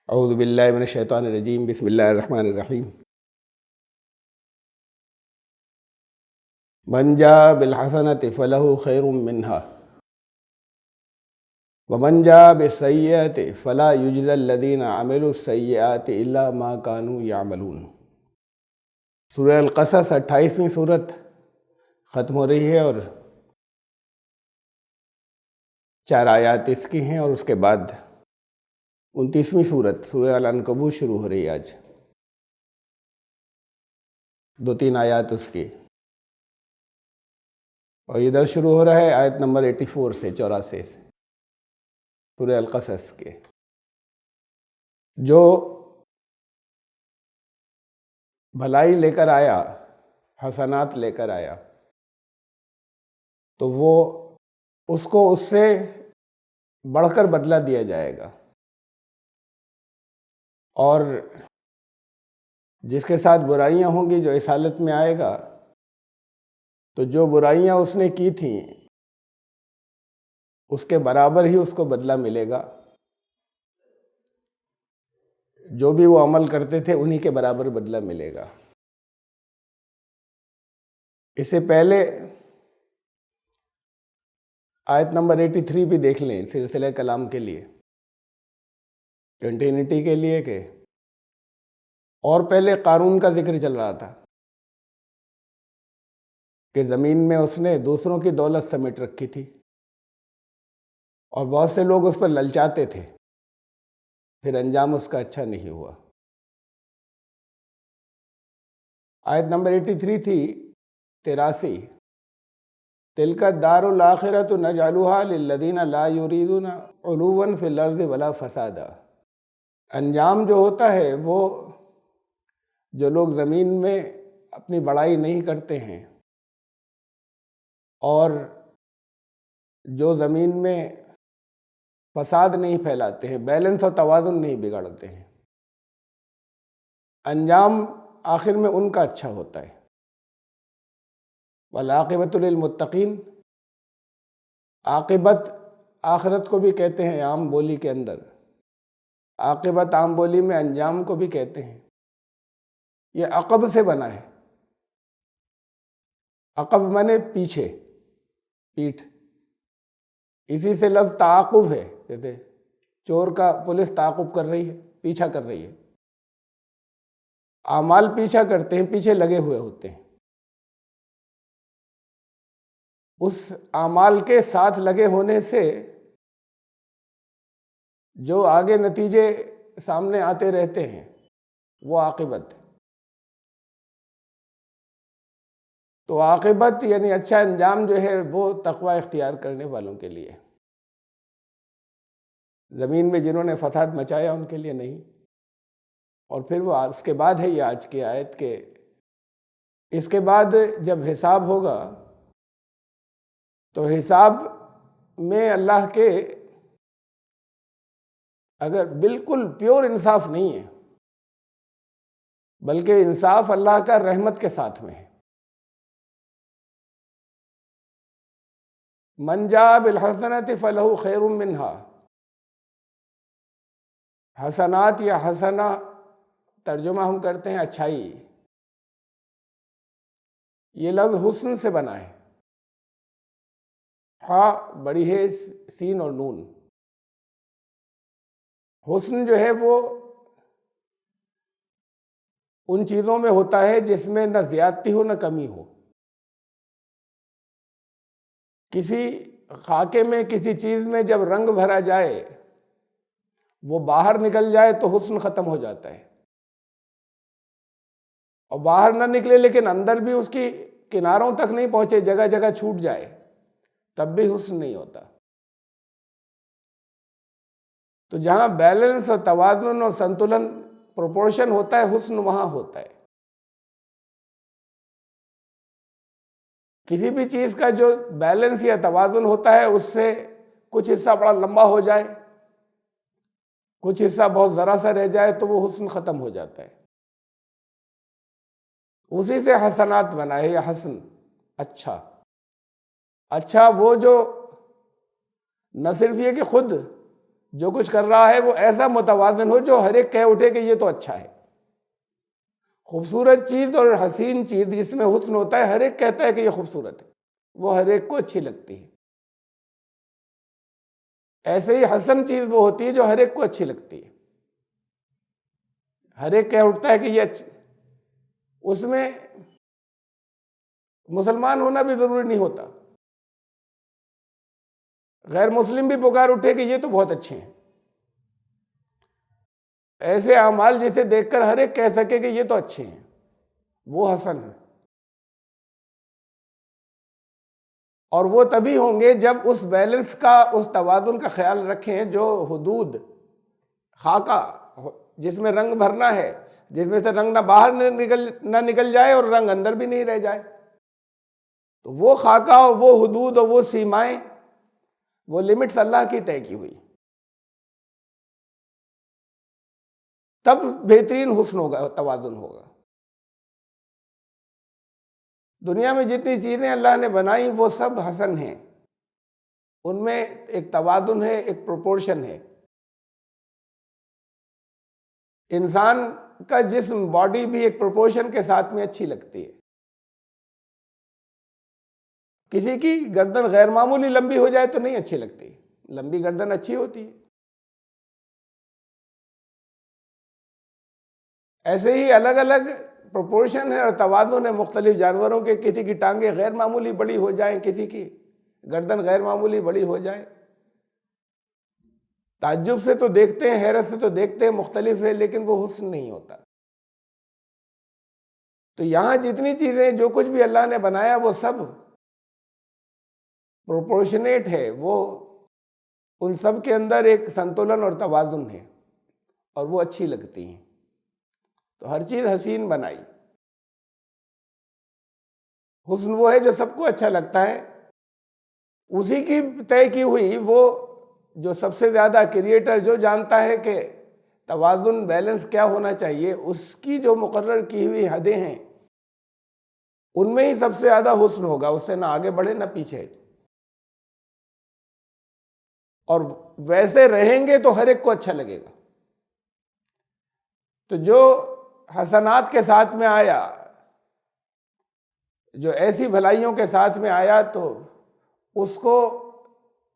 اعوذ باللہ من الشیطان الرجیم، بسم اللہ الرحمن الرحیم۔ من جاء بالحسنۃ فلہ خیر منہا ومن جاء بالسیئۃ فلا یجزی الذین عملوا السیئات الا ما كانوا یعملون۔ سورہ القصص 28ویں سورت ختم ہو رہی ہے اور 4 آیات اس کی ہیں، اور اس کے بعد 29ویں سورت سورہ العنکبوت شروع ہو رہی ہے آج۔ 2-3 آیات اس کی، اور ادھر شروع ہو رہا ہے آیت نمبر 84 سے 84 سے سورہ القصص کے۔ جو بھلائی لے کر آیا، حسنات لے کر آیا، تو وہ اس کو اس سے بڑھ کر بدلہ دیا جائے گا، اور جس کے ساتھ برائیاں ہوں گی، جو اس حالت میں آئے گا، تو جو برائیاں اس نے کی تھیں اس کے برابر ہی اس کو بدلہ ملے گا۔ جو بھی وہ عمل کرتے تھے انہی کے برابر بدلہ ملے گا۔ اس سے پہلے آیت نمبر 83 بھی دیکھ لیں، سلسلہ کلام کے لیے، کنٹینیوٹی کے لیے، کہ اور پہلے قارون کا ذکر چل رہا تھا کہ زمین میں اس نے دوسروں کی دولت سمیٹ رکھی تھی، اور بہت سے لوگ اس پر للچاتے تھے، پھر انجام اس کا اچھا نہیں ہوا۔ آیت نمبر 83 تھی 83، تِلْکَ الدَّارُ الْآخِرَةُ نَجْعَلُهَا لِلَّذِينَ لَا يُرِيدُونَ عُلُوًّا فِي الْأَرْضِ وَلَا فَسَادًا۔ انجام جو ہوتا ہے وہ جو لوگ زمین میں اپنی بڑائی نہیں کرتے ہیں، اور جو زمین میں فساد نہیں پھیلاتے ہیں، بیلنس اور توازن نہیں بگاڑتے ہیں، انجام آخر میں ان کا اچھا ہوتا ہے۔ وَالْعَاقِبَةُ لِلْمُتَّقِينَ، عاقبت آخرت کو بھی کہتے ہیں عام بولی کے اندر، عاقبت عام بولی میں انجام کو بھی کہتے ہیں۔ یہ عقب سے بنا ہے، عقب مانے پیچھے، پیٹھ، اسی سے لفظ تعاقب ہے، کہتے چور کا پولیس تعاقب کر رہی ہے، پیچھا کر رہی ہے۔ اعمال پیچھا کرتے ہیں، پیچھے لگے ہوئے ہوتے ہیں، اس اعمال کے ساتھ لگے ہونے سے جو آگے نتیجے سامنے آتے رہتے ہیں وہ عاقبت ہے۔ تو عاقبت یعنی اچھا انجام جو ہے وہ تقوی اختیار کرنے والوں کے لیے، زمین میں جنہوں نے فساد مچایا ان کے لیے نہیں۔ اور پھر وہ اس کے بعد ہے یہ آج کی آیت کے، اس کے بعد جب حساب ہوگا تو حساب میں اللہ کے اگر بالکل پیور انصاف نہیں ہے، بلکہ انصاف اللہ کا رحمت کے ساتھ میں ہے۔ من جاء بالحسنۃ فلہ خیر منہا، حسنات یا حسنہ ترجمہ ہم کرتے ہیں اچھائی، یہ لفظ حسن سے بنا ہے، ہاں بڑی ہے سین اور نون۔ حسن جو ہے وہ ان چیزوں میں ہوتا ہے جس میں نہ زیادتی ہو نہ کمی ہو۔ کسی خاکے میں، کسی چیز میں جب رنگ بھرا جائے، وہ باہر نکل جائے تو حسن ختم ہو جاتا ہے، اور باہر نہ نکلے لیکن اندر بھی اس کی کناروں تک نہیں پہنچے، جگہ جگہ چھوٹ جائے، تب بھی حسن نہیں ہوتا۔ تو جہاں بیلنس اور توازن اور سنتولن، پروپورشن ہوتا ہے، حسن وہاں ہوتا ہے۔ کسی بھی چیز کا جو بیلنس یا توازن ہوتا ہے، اس سے کچھ حصہ بڑا لمبا ہو جائے، کچھ حصہ بہت ذرا سا رہ جائے، تو وہ حسن ختم ہو جاتا ہے۔ اسی سے حسنات بنا ہے، یا حسن اچھا۔ اچھا وہ جو نہ صرف یہ کہ خود جو کچھ کر رہا ہے وہ ایسا متوازن ہو جو ہر ایک کہہ اٹھے کہ یہ تو اچھا ہے۔ خوبصورت چیز اور حسین چیز جس میں حسن ہوتا ہے، ہر ایک کہتا ہے کہ یہ خوبصورت ہے، وہ ہر ایک کو اچھی لگتی ہے۔ ایسے ہی حسن چیز وہ ہوتی ہے جو ہر ایک کو اچھی لگتی ہے، ہر ایک کہہ اٹھتا ہے کہ یہ اچھی۔ اس میں مسلمان ہونا بھی ضروری نہیں ہوتا، غیر مسلم بھی پکار اٹھے کہ یہ تو بہت اچھے ہیں۔ ایسے اعمال جسے دیکھ کر ہر ایک کہہ سکے کہ یہ تو اچھے ہیں، وہ حسن ہے۔ اور وہ تبھی ہوں گے جب اس بیلنس کا، اس توازن کا خیال رکھیں جو حدود خاکہ، جس میں رنگ بھرنا ہے، جس میں سے رنگ نہ باہر نہ نکل جائے اور رنگ اندر بھی نہیں رہ جائے۔ تو وہ خاکہ اور وہ حدود اور وہ سیمائیں، وہ لمٹس اللہ کی طے کی ہوئی، تب بہترین حسن ہوگا، توازن ہوگا۔ دنیا میں جتنی چیزیں اللہ نے بنائی وہ سب حسن ہیں، ان میں ایک توازن ہے، ایک پروپورشن ہے۔ انسان کا جسم، باڈی بھی ایک پروپورشن کے ساتھ میں اچھی لگتی ہے۔ کسی کی گردن غیر معمولی لمبی ہو جائے تو نہیں اچھی لگتی، لمبی گردن اچھی ہوتی ہے۔ ایسے ہی الگ الگ پروپورشن ہے اور توازن ہے مختلف جانوروں کے، کسی کی ٹانگیں غیر معمولی بڑی ہو جائیں، کسی کی گردن غیر معمولی بڑی ہو جائے۔ تعجب سے تو دیکھتے ہیں، حیرت سے تو دیکھتے ہیں، مختلف ہے، لیکن وہ حسن نہیں ہوتا۔ تو یہاں جتنی چیزیں، جو کچھ بھی اللہ نے بنایا وہ سب پروپورشنیٹ ہے، وہ ان سب کے اندر ایک سنتولن اور توازن ہے، اور وہ اچھی لگتی ہیں۔ تو ہر چیز حسین بنائی۔ حسن وہ ہے جو سب کو اچھا لگتا ہے، اسی کی طے کی ہوئی، وہ جو سب سے زیادہ کریٹر، جو جانتا ہے کہ توازن، بیلنس کیا ہونا چاہیے، اس کی جو مقرر کی ہوئی حدیں ہیں، ان میں ہی سب سے زیادہ حسن ہوگا، اس سے نہ آگے بڑھے نہ پیچھے۔ اور ویسے رہیں گے تو ہر ایک کو اچھا لگے گا۔ تو جو حسنات کے ساتھ میں آیا، جو ایسی بھلائیوں کے ساتھ میں آیا، تو اس کو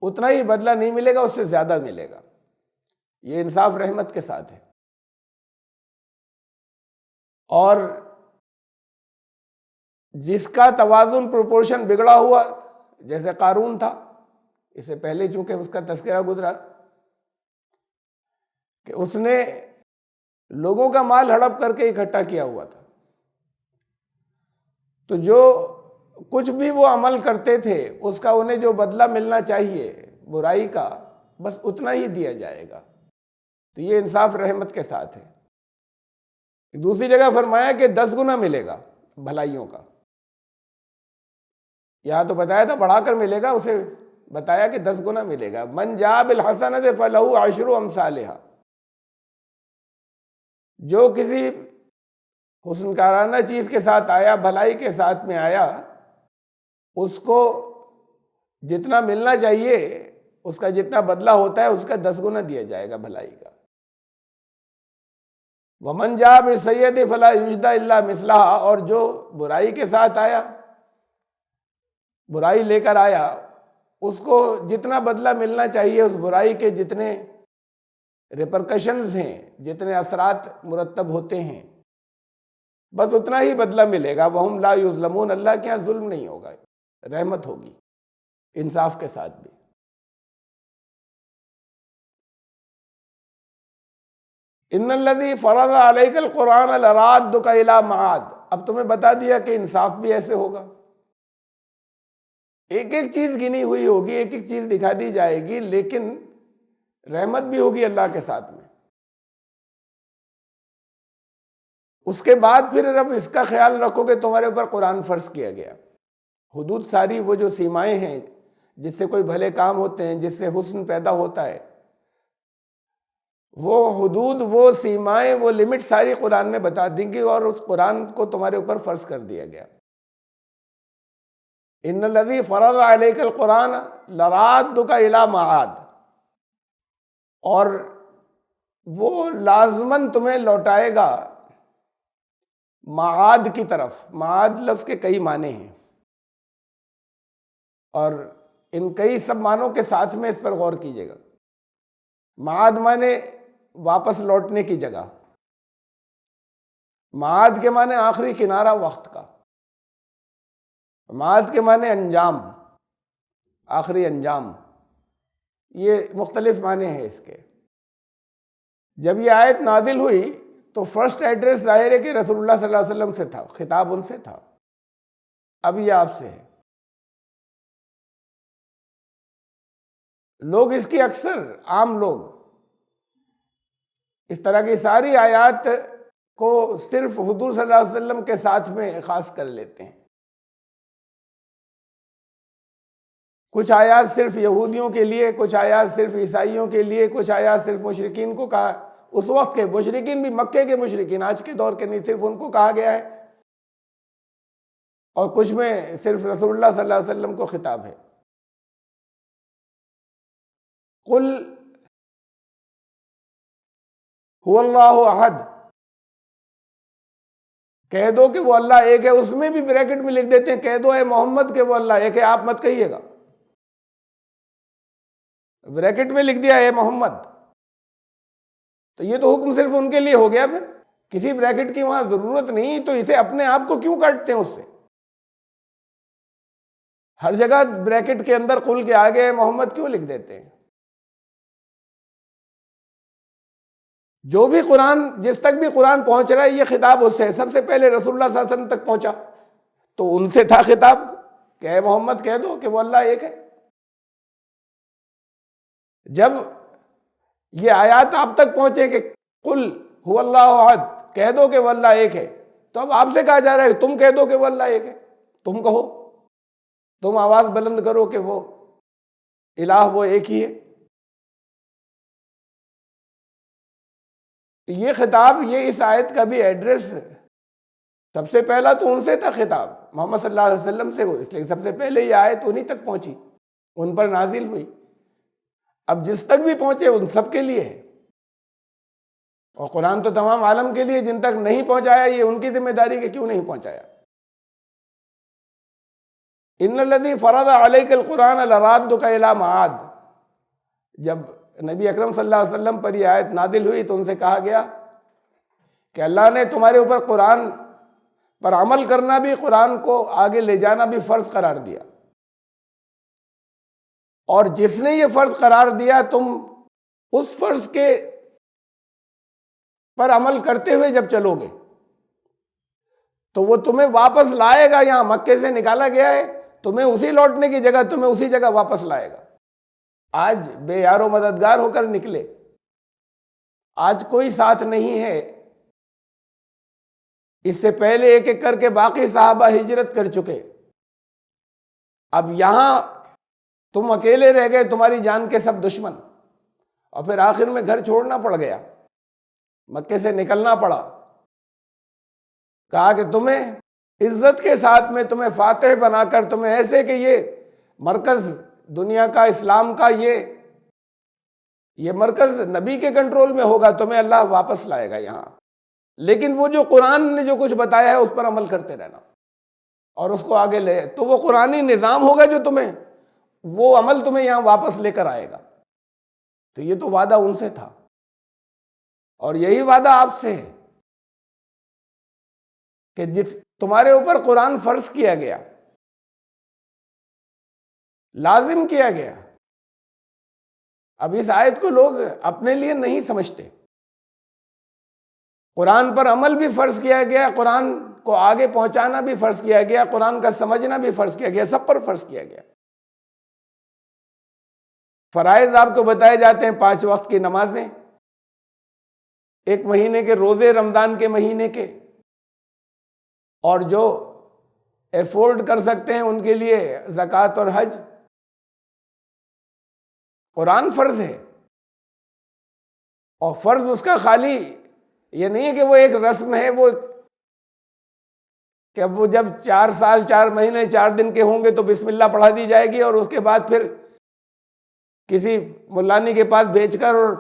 اتنا ہی بدلہ نہیں ملے گا، اس سے زیادہ ملے گا۔ یہ انصاف رحمت کے ساتھ ہے۔ اور جس کا توازن، پروپورشن بگڑا ہوا، جیسے قارون تھا، اس سے پہلے چونکہ اس کا تذکرہ گزرا کہ اس نے لوگوں کا مال ہڑپ کر کے اکٹھا کیا ہوا تھا، تو جو کچھ بھی وہ عمل کرتے تھے اس کا انہیں جو بدلہ ملنا چاہیے برائی کا، بس اتنا ہی دیا جائے گا۔ تو یہ انصاف رحمت کے ساتھ ہے۔ دوسری جگہ فرمایا کہ 10 گنا ملے گا بھلائیوں کا۔ یہاں تو بتایا تھا بڑھا کر ملے گا، اسے بتایا کہ 10 گنا ملے گا۔ من جاء بالحسنۃ فلہ عشر امثالھا، جو کسی حسن کارانہ چیز کے ساتھ آیا، بھلائی کے ساتھ میں آیا، اس کو جتنا ملنا چاہیے، اس کا جتنا بدلہ ہوتا ہے، اس کا 10 گنا دیا جائے گا بھلائی کا۔ ومن جاء بالسیئۃ فلا یجزی الا مثلھا، اور جو برائی کے ساتھ آیا، برائی لے کر آیا، اس کو جتنا بدلہ ملنا چاہیے، اس برائی کے جتنے ریپرکشنز ہیں، جتنے اثرات مرتب ہوتے ہیں، بس اتنا ہی بدلہ ملے گا۔ وہم لا یظلمون، اللہ کے یہاں ظلم نہیں ہوگا، رحمت ہوگی، انصاف کے ساتھ بھی۔ ان الذی فرض علیک القرآن لرادک الی معاد، اب تمہیں بتا دیا کہ انصاف بھی ایسے ہوگا۔ ایک ایک چیز گنی ہوئی ہوگی، ایک ایک چیز دکھا دی جائے گی، لیکن رحمت بھی ہوگی اللہ کے ساتھ میں۔ اس کے بعد پھر اب اس کا خیال رکھو کہ تمہارے اوپر قرآن فرض کیا گیا۔ حدود ساری، وہ جو سیمائیں ہیں جس سے کوئی بھلے کام ہوتے ہیں، جس سے حسن پیدا ہوتا ہے، وہ حدود، وہ سیمائیں، وہ لمٹ ساری قرآن نے بتا دیں گی، اور اس قرآن کو تمہارے اوپر فرض کر دیا گیا۔ ان الذی فرض علیک القرآن لرادک الی معاد، اور وہ لازماً تمہیں لوٹائے گا معاد کی طرف۔ معاد لفظ کے کئی معنی ہیں، اور ان کئی سب معنوں کے ساتھ میں اس پر غور کیجیے گا۔ معاد معنی واپس لوٹنے کی جگہ، معاد کے معنی آخری کنارہ وقت کا، معاد کے معنی انجام، آخری انجام، یہ مختلف معنی ہیں اس کے۔ جب یہ آیت نازل ہوئی تو فرسٹ ایڈریس ظاہر ہے کہ رسول اللہ صلی اللہ علیہ وسلم سے تھا، خطاب ان سے تھا، اب یہ آپ سے ہے۔ لوگ اس کی اکثر عام لوگ اس طرح کی ساری آیات کو صرف حضور صلی اللہ علیہ وسلم کے ساتھ میں خاص کر لیتے ہیں۔ کچھ آیات صرف یہودیوں کے لیے، کچھ آیات صرف عیسائیوں کے لیے، کچھ آیات صرف مشرکین کو کہا، اس وقت کے مشرکین بھی، مکے کے مشرکین، آج کے دور کے نہیں، صرف ان کو کہا گیا ہے، اور کچھ میں صرف رسول اللہ صلی اللہ علیہ وسلم کو خطاب ہے۔ قل هو اللہ احد، کہہ دو کہ وہ اللہ ایک ہے۔ اس میں بھی بریکٹ میں لکھ دیتے ہیں کہہ دو اے محمد کہ وہ اللہ ایک ہے، آپ مت کہیے گا، بریکٹ میں لکھ دیا اے محمد، تو یہ تو حکم صرف ان کے لیے ہو گیا، پھر کسی بریکٹ کی وہاں ضرورت نہیں، تو اسے اپنے آپ کو کیوں کاٹتے ہیں اس سے؟ ہر جگہ بریکٹ کے اندر قل کے آگے اے محمد کیوں لکھ دیتے ہیں؟ جو بھی قرآن، جس تک بھی قرآن پہنچ رہا ہے، یہ خطاب اس سے ہے۔ سب سے پہلے رسول اللہ صلی اللہ علیہ وسلم تک پہنچا تو ان سے تھا خطاب کہ اے محمد کہہ دو کہ وہ اللہ ایک ہے۔ جب یہ آیات آپ تک پہنچے کہ قل هو اللہ احد، کہہ دو کہ وہ اللہ ایک ہے، تو اب آپ سے کہا جا رہا ہے تم کہہ دو کہ وہ اللہ ایک ہے، تم کہو، تم آواز بلند کرو کہ وہ الہ وہ ایک ہی ہے۔ یہ خطاب، یہ اس آیت کا بھی ایڈریس سب سے پہلا تو ان سے تھا خطاب، محمد صلی اللہ علیہ وسلم سے، وہ اس لیے سب سے پہلے یہ آیت انہی تک پہنچی، ان پر نازل ہوئی۔ اب جس تک بھی پہنچے ان سب کے لیے ہے، اور قرآن تو تمام عالم کے لیے، جن تک نہیں پہنچایا یہ ان کی ذمہ داری کہ کیوں نہیں پہنچایا۔ ان الذی فرض علیک القرآن لرادک الی معاد، جب نبی اکرم صلی اللہ علیہ وسلم پر یہ آیت نازل ہوئی تو ان سے کہا گیا کہ اللہ نے تمہارے اوپر قرآن پر عمل کرنا بھی، قرآن کو آگے لے جانا بھی فرض قرار دیا، اور جس نے یہ فرض قرار دیا تم اس فرض کے پر عمل کرتے ہوئے جب چلو گے تو وہ تمہیں واپس لائے گا۔ یہاں مکے سے نکالا گیا ہے، تمہیں اسی لوٹنے کی جگہ تمہیں اسی جگہ واپس لائے گا۔ آج بے یار و مددگار ہو کر نکلے، آج کوئی ساتھ نہیں ہے، اس سے پہلے ایک ایک کر کے باقی صحابہ ہجرت کر چکے، اب یہاں تم اکیلے رہ گئے، تمہاری جان کے سب دشمن، اور پھر آخر میں گھر چھوڑنا پڑ گیا، مکے سے نکلنا پڑا۔ کہا کہ تمہیں عزت کے ساتھ میں تمہیں فاتح بنا کر، تمہیں ایسے کہ یہ مرکز دنیا کا، اسلام کا، یہ مرکز نبی کے کنٹرول میں ہوگا، تمہیں اللہ واپس لائے گا یہاں، لیکن وہ جو قرآن نے جو کچھ بتایا ہے اس پر عمل کرتے رہنا اور اس کو آگے لے، تو وہ قرآنی نظام ہوگا جو تمہیں، وہ عمل تمہیں یہاں واپس لے کر آئے گا۔ تو یہ تو وعدہ ان سے تھا، اور یہی وعدہ آپ سے ہے کہ جس تمہارے اوپر قرآن فرض کیا گیا، لازم کیا گیا۔ اب اس آیت کو لوگ اپنے لیے نہیں سمجھتے، قرآن پر عمل بھی فرض کیا گیا، قرآن کو آگے پہنچانا بھی فرض کیا گیا، قرآن کا سمجھنا بھی فرض کیا گیا، سب پر فرض کیا گیا۔ فرائض آپ کو بتائے جاتے ہیں، 5 وقت کی نمازیں، 1 مہینے کے روزے رمضان کے مہینے کے، اور جو افورڈ کر سکتے ہیں ان کے لیے زکوٰۃ اور حج۔ قرآن فرض ہے، اور فرض اس کا خالی یہ نہیں ہے کہ وہ ایک رسم ہے، وہ کہ اب وہ جب 4 سال 4 مہینے 4 دن کے ہوں گے تو بسم اللہ پڑھا دی جائے گی، اور اس کے بعد پھر کسی ملانی کے پاس بھیج کر اور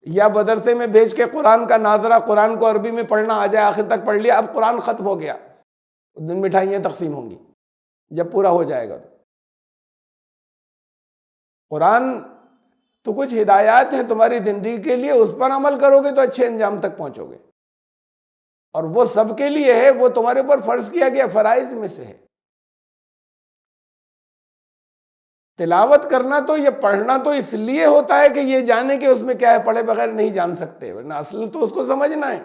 یا مدرسے میں بھیج کے قرآن کا ناظرہ، قرآن کو عربی میں پڑھنا آ جائے، آخر تک پڑھ لیا، اب قرآن ختم ہو گیا، اس دن مٹھائیاں تقسیم ہوں گی جب پورا ہو جائے گا۔ قرآن تو کچھ ہدایات ہیں تمہاری زندگی کے لیے، اس پر عمل کرو گے تو اچھے انجام تک پہنچو گے، اور وہ سب کے لیے ہے، وہ تمہارے اوپر فرض کیا گیا فرائض میں سے ہے۔ تلاوت کرنا تو، یہ پڑھنا تو اس لیے ہوتا ہے کہ یہ جانے کہ اس میں کیا ہے، پڑھے بغیر نہیں جان سکتے، ورنہ اصل تو اس کو سمجھنا ہے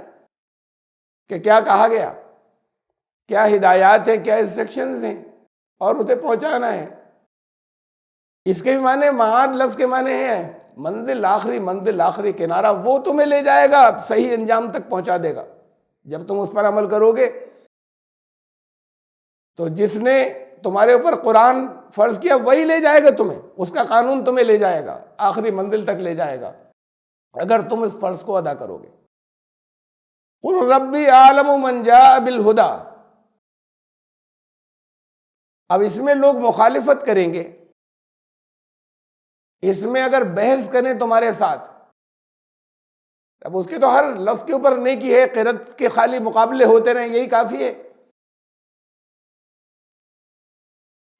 کہ کیا کہا گیا، کیا ہدایات ہیں، کیا انسٹرکشنز ہیں، اور اسے پہنچانا ہے۔ اس کے معنی، معاد لفظ کے معنی ہیں منزل آخری، منزل آخری کنارہ، وہ تمہیں لے جائے گا، صحیح انجام تک پہنچا دے گا جب تم اس پر عمل کرو گے۔ تو جس نے تمہارے اوپر قرآن فرض کیا وہی لے جائے گا تمہیں، اس کا قانون تمہیں لے جائے گا، آخری منزل تک لے جائے گا اگر تم اس فرض کو ادا کرو گے۔ قل ربی اعلم من جاء بالہدی، اب اس میں لوگ مخالفت کریں گے، اس میں اگر بحث کریں تمہارے ساتھ، اب اس کے تو ہر لفظ کے اوپر نیکی ہے، قرأت کے خالی مقابلے ہوتے رہیں یہی کافی ہے،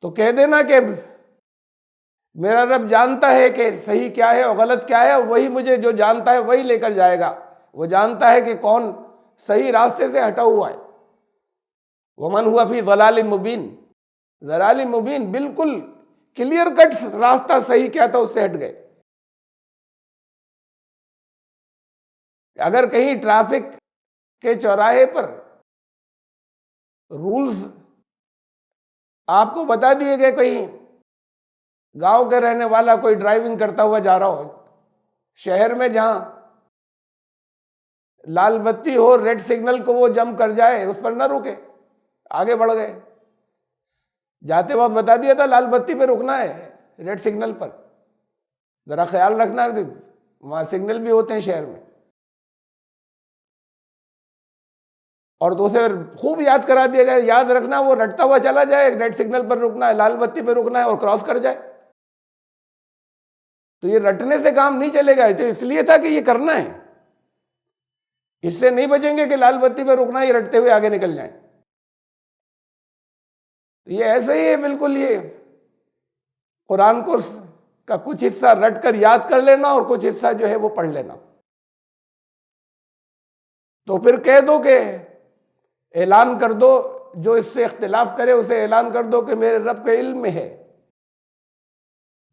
تو کہہ دینا کہ میرا رب جانتا ہے کہ صحیح کیا ہے اور غلط کیا ہے، وہی مجھے جو جانتا ہے وہی لے کر جائے گا، وہ جانتا ہے کہ کون صحیح راستے سے ہٹا ہوا ہے۔ ومن ہوا فی ضلال مبین، ضلال مبین، بالکل کلیئر کٹ راستہ صحیح کیا تھا اس سے ہٹ گئے۔ اگر کہیں ٹریفک کے چوراہے پر رولز آپ کو بتا دیے گئے، کہیں گاؤں کے رہنے والا کوئی ڈرائیونگ کرتا ہوا جا رہا ہو، شہر میں جہاں لال بتی ہو، ریڈ سگنل کو وہ جمپ کر جائے، اس پر نہ رکے، آگے بڑھ گئے، جاتے وقت بتا دیا تھا لال بتی پہ رکنا ہے، ریڈ سگنل پر، ذرا خیال رکھنا، وہاں سگنل بھی ہوتے ہیں شہر میں، اور تو اسے خوب یاد کرا دیا جائے، یاد رکھنا، وہ رٹتا ہوا چلا جائے، ریڈ سگنل پر رکنا ہے، لال بتی پہ رکنا ہے، اور کراس کر جائے، تو یہ رٹنے سے کام نہیں چلے گا، تو اس لیے تھا کہ یہ کرنا ہے، اس سے نہیں بچیں گے کہ لال بتی پہ رکنا، یہ رٹتے ہوئے آگے نکل جائیں۔ یہ ایسے ہی ہے بالکل، یہ قرآن کو کا کچھ حصہ رٹ کر یاد کر لینا اور کچھ حصہ جو ہے وہ پڑھ لینا۔ تو پھر کہہ دو کہ اعلان کر دو، جو اس سے اختلاف کرے اسے اعلان کر دو کہ میرے رب کے علم میں ہے،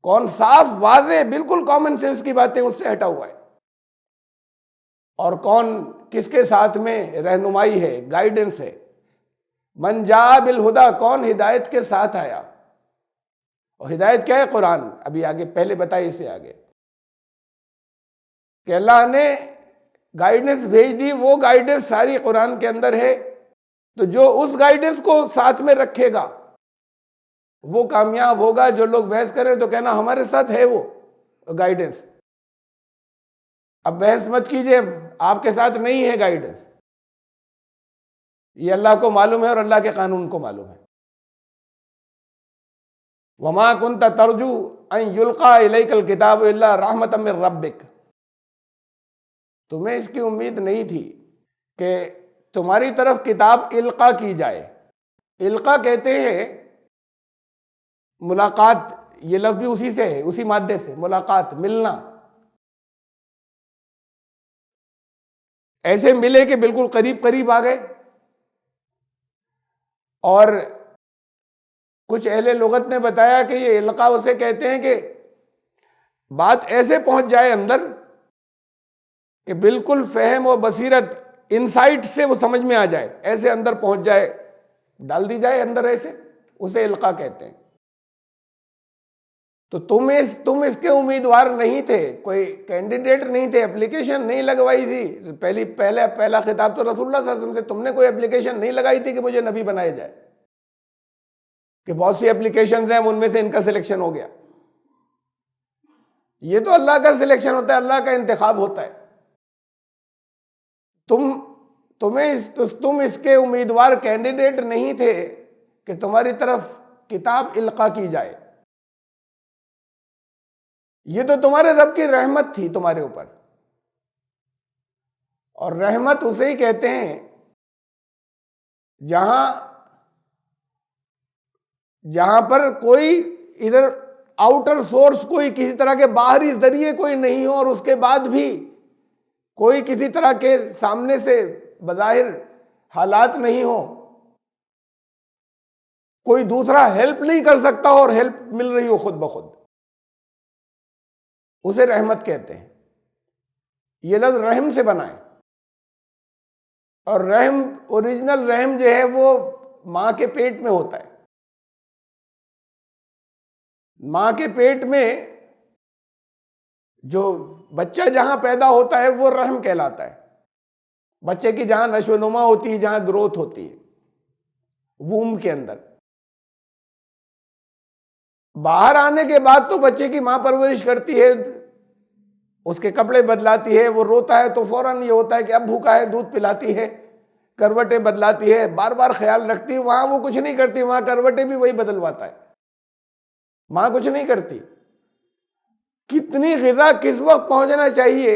کون صاف واضح بالکل کامن سینس کی باتیں اس سے ہٹا ہوا ہے، اور کون کس کے ساتھ میں رہنمائی ہے، گائیڈنس ہے۔ من جاء بالہدی، کون ہدایت کے ساتھ آیا، اور ہدایت کیا ہے؟ قرآن، ابھی آگے پہلے بتائی، اس سے آگے کہ اللہ نے گائیڈنس بھیج دی، وہ گائیڈنس ساری قرآن کے اندر ہے، تو جو اس گائیڈنس کو ساتھ میں رکھے گا وہ کامیاب ہوگا۔ جو لوگ بحث کریں تو کہنا ہمارے ساتھ ہے وہ گائیڈنس، اب بحث مت کیجئے، آپ کے ساتھ نہیں ہے گائیڈنس، یہ اللہ کو معلوم ہے اور اللہ کے قانون کو معلوم ہے۔ وما كنت ترجو ان يلقى اليك الكتاب الا رحمة من ربك، تمہیں اس کی امید نہیں تھی کہ تمہاری طرف کتاب القا کی جائے۔ القا کہتے ہیں ملاقات، یہ لفظ بھی اسی سے ہے، اسی مادے سے، ملاقات، ملنا، ایسے ملے کہ بالکل قریب قریب آ گئے۔ اور کچھ اہل لغت نے بتایا کہ یہ القا اسے کہتے ہیں کہ بات ایسے پہنچ جائے اندر کہ بالکل فہم و بصیرت، انسائٹ سے وہ سمجھ میں آ جائے، ایسے اندر پہنچ جائے، ڈال دی جائے اندر، ایسے اسے القا کہتے ہیں۔ تو تم اس کے امیدوار نہیں تھے، کوئی کینڈیڈیٹ نہیں تھے، اپلیکیشن نہیں لگوائی تھی، پہلا خطاب تو رسول اللہ صلی اللہ علیہ وسلم سے، تم نے کوئی اپلیکیشن نہیں لگائی تھی کہ مجھے نبی بنایا جائے، کہ بہت سی اپلیکیشنز ہیں ان میں سے ان کا سلیکشن ہو گیا۔ یہ تو اللہ کا سلیکشن ہوتا ہے، اللہ کا انتخاب ہوتا ہے۔ تم اس کے امیدوار کینڈیڈیٹ نہیں تھے کہ تمہاری طرف کتاب القا کی جائے، یہ تو تمہارے رب کی رحمت تھی تمہارے اوپر اور رحمت اسے ہی کہتے ہیں جہاں پر کوئی ادھر آؤٹر سورس، کوئی کسی طرح کے باہری ذریعے کوئی نہیں ہو، اور اس کے بعد بھی کوئی کسی طرح کے سامنے سے بظاہر حالات نہیں ہو، کوئی دوسرا ہیلپ نہیں کر سکتا اور ہیلپ مل رہی ہو خود بخود، اسے رحمت کہتے ہیں۔ یہ لفظ رحم سے بنا ہے، اور رحم، اوریجنل رحم جو ہے وہ ماں کے پیٹ میں ہوتا ہے۔ ماں کے پیٹ میں جو بچہ جہاں پیدا ہوتا ہے وہ رحم کہلاتا ہے۔ بچے کی جہاں نشو و نما ہوتی ہے، جہاں گروتھ ہوتی ہے، ووم کے اندر۔ باہر آنے کے بعد تو بچے کی ماں پرورش کرتی ہے، اس کے کپڑے بدلاتی ہے، وہ روتا ہے تو فوراً یہ ہوتا ہے کہ اب بھوکا ہے، دودھ پلاتی ہے، کروٹیں بدلاتی ہے، بار بار خیال رکھتی ہے۔ وہاں وہ کچھ نہیں کرتی، وہاں کروٹیں بھی وہی بدلواتا ہے، ماں کچھ نہیں کرتی۔ کتنی غذا کس وقت پہنچنا چاہیے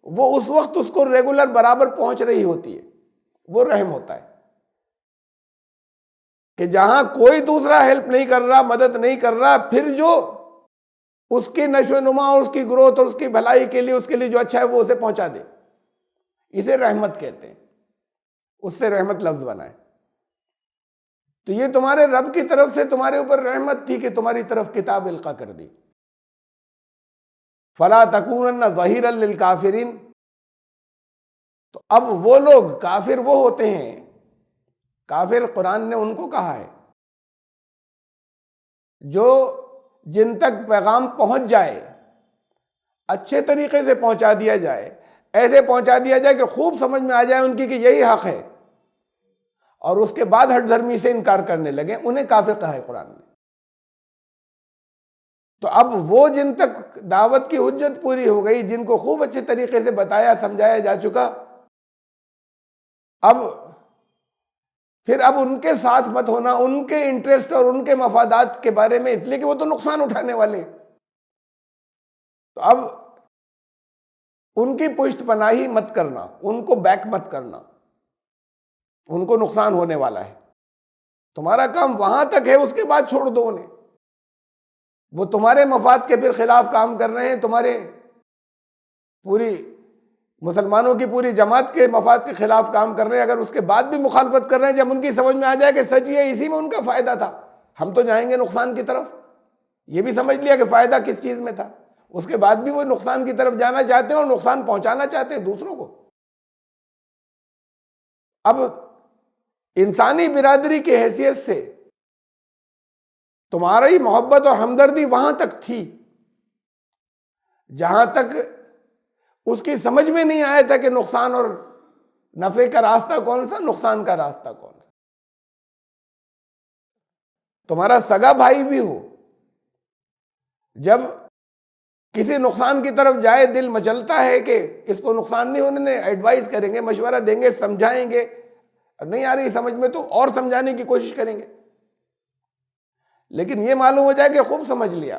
وہ اس وقت اس کو ریگولر برابر پہنچ رہی ہوتی ہے، وہ رحم ہوتا ہے۔ کہ جہاں کوئی دوسرا ہیلپ نہیں کر رہا، مدد نہیں کر رہا، پھر جو اس کی نشو و نما، اس کی گروتھ اور اس کی بھلائی کے لیے، اس کے لیے جو اچھا ہے وہ اسے پہنچا دے، اسے رحمت کہتے ہیں۔ اس سے رحمت لفظ بنا ہے۔ تو یہ تمہارے رب کی طرف سے تمہارے اوپر رحمت تھی کہ تمہاری طرف کتاب القا کر دی۔ فَلَا تَكُونَنَّ ظَهِيرًا لِلْكَافِرِينَ۔ تو اب وہ لوگ کافر وہ ہوتے ہیں، کافر قرآن نے ان کو کہا ہے جو جن تک پیغام پہنچ جائے، اچھے طریقے سے پہنچا دیا جائے، ایسے پہنچا دیا جائے کہ خوب سمجھ میں آ جائے ان کی کہ یہی حق ہے، اور اس کے بعد ہٹ دھرمی سے انکار کرنے لگے، انہیں کافر کہا ہے قرآن نے۔ تو اب وہ جن تک دعوت کی حجت پوری ہو گئی، جن کو خوب اچھے طریقے سے بتایا سمجھایا جا چکا، پھر اب ان کے ساتھ مت ہونا، ان کے انٹرسٹ اور ان کے مفادات کے بارے میں، اس لیے کہ وہ تو نقصان اٹھانے والے۔ تو اب ان کی پشت پناہی مت کرنا، ان کو بیک مت کرنا، ان کو نقصان ہونے والا ہے۔ تمہارا کام وہاں تک ہے، اس کے بعد چھوڑ دو انہیں۔ وہ تمہارے مفاد کے پھر خلاف کام کر رہے ہیں، تمہارے پوری مسلمانوں کی پوری جماعت کے مفاد کے خلاف کام کر رہے ہیں، اگر اس کے بعد بھی مخالفت کر رہے ہیں، جب ان کی سمجھ میں آ جائے کہ سچ یہ اسی میں ان کا فائدہ تھا، ہم تو جائیں گے نقصان کی طرف، یہ بھی سمجھ لیا کہ فائدہ کس چیز میں تھا، اس کے بعد بھی وہ نقصان کی طرف جانا چاہتے ہیں اور نقصان پہنچانا چاہتے ہیں دوسروں کو۔ اب انسانی برادری کی حیثیت سے تمہاری محبت اور ہمدردی وہاں تک تھی جہاں تک اس کی سمجھ میں نہیں آیا تھا کہ نقصان اور نفع کا راستہ کون سا، نقصان کا راستہ کون سا۔ تمہارا سگا بھائی بھی ہو، جب کسی نقصان کی طرف جائے دل مچلتا ہے کہ اس کو نقصان نہیں ہونے، ایڈوائز کریں گے، مشورہ دیں گے، سمجھائیں گے، نہیں آ رہی سمجھ میں تو اور سمجھانے کی کوشش کریں گے، لیکن یہ معلوم ہو جائے کہ خوب سمجھ لیا،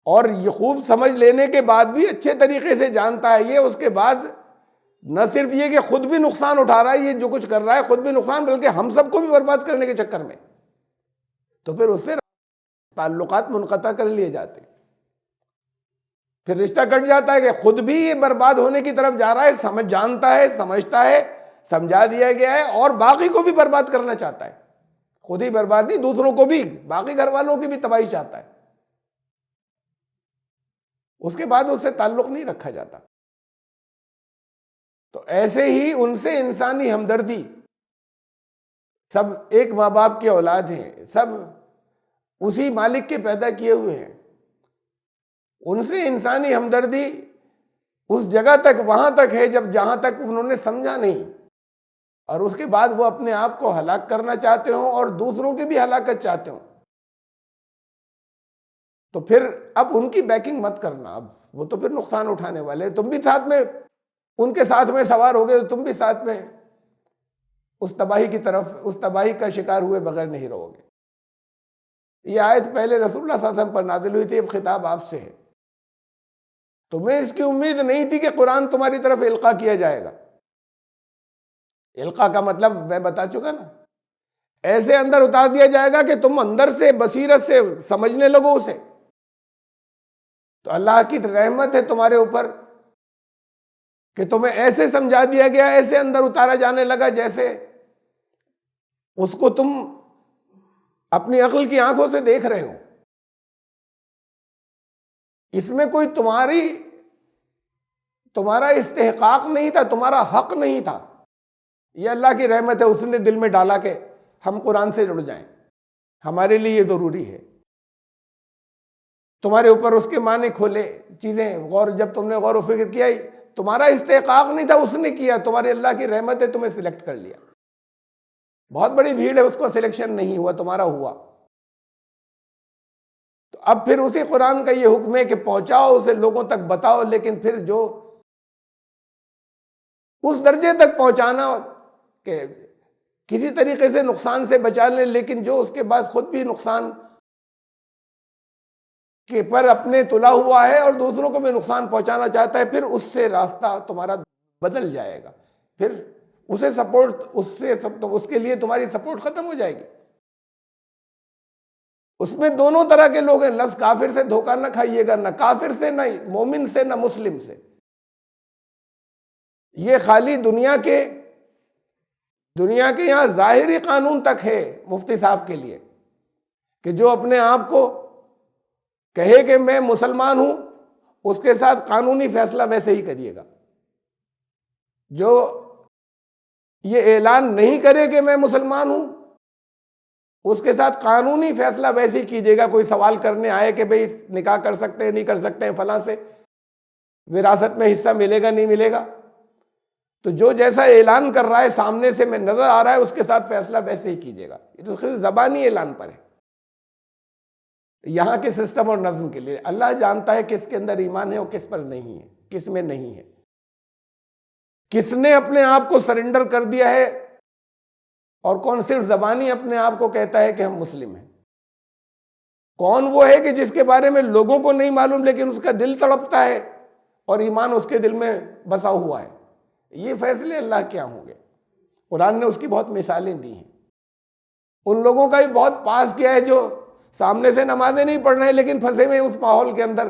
اور یہ خوب سمجھ لینے کے بعد بھی اچھے طریقے سے جانتا ہے، یہ اس کے بعد نہ صرف یہ کہ خود بھی نقصان اٹھا رہا ہے، یہ جو کچھ کر رہا ہے خود بھی نقصان، بلکہ ہم سب کو بھی برباد کرنے کے چکر میں، تو پھر اس سے تعلقات منقطع کر لیے جاتے ہیں، پھر رشتہ کٹ جاتا ہے کہ خود بھی یہ برباد ہونے کی طرف جا رہا ہے، جانتا ہے، سمجھتا ہے، سمجھا دیا گیا ہے، اور باقی کو بھی برباد کرنا چاہتا ہے، خود ہی برباد نہیں، دوسروں کو بھی، باقی گھر والوں کی بھی تباہی چاہتا ہے، اس کے بعد اس سے تعلق نہیں رکھا جاتا۔ تو ایسے ہی ان سے انسانی ہمدردی، سب ایک ماں باپ کی اولاد ہیں، سب اسی مالک کے پیدا کیے ہوئے ہیں، ان سے انسانی ہمدردی اس جگہ تک، وہاں تک ہے جہاں تک انہوں نے سمجھا نہیں، اور اس کے بعد وہ اپنے آپ کو ہلاک کرنا چاہتے ہوں اور دوسروں کی بھی ہلاکت چاہتے ہوں، تو پھر اب ان کی بیکنگ مت کرنا، اب وہ تو پھر نقصان اٹھانے والے، تم بھی ساتھ میں ان کے ساتھ میں سوار ہو گئے، تو تم بھی ساتھ میں اس تباہی کی طرف، اس تباہی کا شکار ہوئے بغیر نہیں رہو گے۔ یہ آیت پہلے رسول اللہ صلی اللہ علیہ وسلم پر نازل ہوئی تھی، اب خطاب آپ سے ہے۔ تمہیں اس کی امید نہیں تھی کہ قرآن تمہاری طرف القاء کیا جائے گا. القاء کا مطلب میں بتا چکا نا، ایسے اندر اتار دیا جائے گا کہ تم اندر سے بصیرت سے سمجھنے لگو اسے. تو اللہ کی رحمت ہے تمہارے اوپر کہ تمہیں ایسے سمجھا دیا گیا، ایسے اندر اتارا جانے لگا جیسے اس کو تم اپنی عقل کی آنکھوں سے دیکھ رہے ہو. اس میں کوئی تمہارا استحقاق نہیں تھا، تمہارا حق نہیں تھا. یہ اللہ کی رحمت ہے، اس نے دل میں ڈالا کہ ہم قرآن سے جڑ جائیں. ہمارے لیے یہ ضروری ہے. تمہارے اوپر اس کے معنی کھولے چیزیں، جب تم نے غور و فکر کیا، تمہارا استحقاق نہیں تھا، اس نے کیا. تمہاری اللہ کی رحمت ہے، تمہیں سلیکٹ کر لیا. بہت بڑی بھیڑ ہے، اس کو سلیکشن نہیں ہوا، تمہارا ہوا. تو اب پھر اسی قرآن کا یہ حکم ہے کہ پہنچاؤ اسے، لوگوں تک بتاؤ. لیکن پھر جو اس درجے تک پہنچانا کہ کسی طریقے سے نقصان سے بچا لیں، لیکن جو اس کے بعد خود بھی نقصان کے پر اپنے تلا ہوا ہے اور دوسروں کو بھی نقصان پہنچانا چاہتا ہے، پھر اس سے راستہ تمہارا بدل جائے گا. پھر اسے سپورٹ، اس کے لیے تمہاری سپورٹ ختم ہو جائے گی. اس میں دونوں طرح کے لوگ ہیں. لفظ کافر سے دھوکہ نہ کھائیے گا، نہ کافر سے، نہ مومن سے، نہ مسلم سے. یہ خالی دنیا کے یہاں ظاہری قانون تک ہے مفتی صاحب کے لیے، کہ جو اپنے آپ کو کہے کہ میں مسلمان ہوں، اس کے ساتھ قانونی فیصلہ ویسے ہی کریے گا. جو یہ اعلان نہیں کرے کہ میں مسلمان ہوں، اس کے ساتھ قانونی فیصلہ ویسے ہی کیجیے گا. کوئی سوال کرنے آئے کہ بھئی نکاح کر سکتے ہیں نہیں کر سکتے ہیں، فلاں سے وراثت میں حصہ ملے گا نہیں ملے گا، تو جو جیسا اعلان کر رہا ہے سامنے سے میں نظر آ رہا ہے، اس کے ساتھ فیصلہ ویسے ہی کیجیے گا. یہ تو صرف زبانی اعلان پر ہے. یہاں کے سسٹم اور نظم کے لیے اللہ جانتا ہے کس کے اندر ایمان ہے اور کس پر نہیں ہے، کس میں نہیں ہے، کس نے اپنے آپ کو سرنڈر کر دیا ہے اور کون صرف زبانی اپنے آپ کو کہتا ہے کہ ہم مسلم ہیں. کون وہ ہے کہ جس کے بارے میں لوگوں کو نہیں معلوم لیکن اس کا دل تڑپتا ہے اور ایمان اس کے دل میں بسا ہوا ہے. یہ فیصلے اللہ کیا ہوں گے. قرآن نے اس کی بہت مثالیں دی ہیں. ان لوگوں کا بھی بہت پاس کیا ہے جو سامنے سے نمازیں نہیں پڑھ رہے لیکن پھنسے ہوئے اس ماحول کے اندر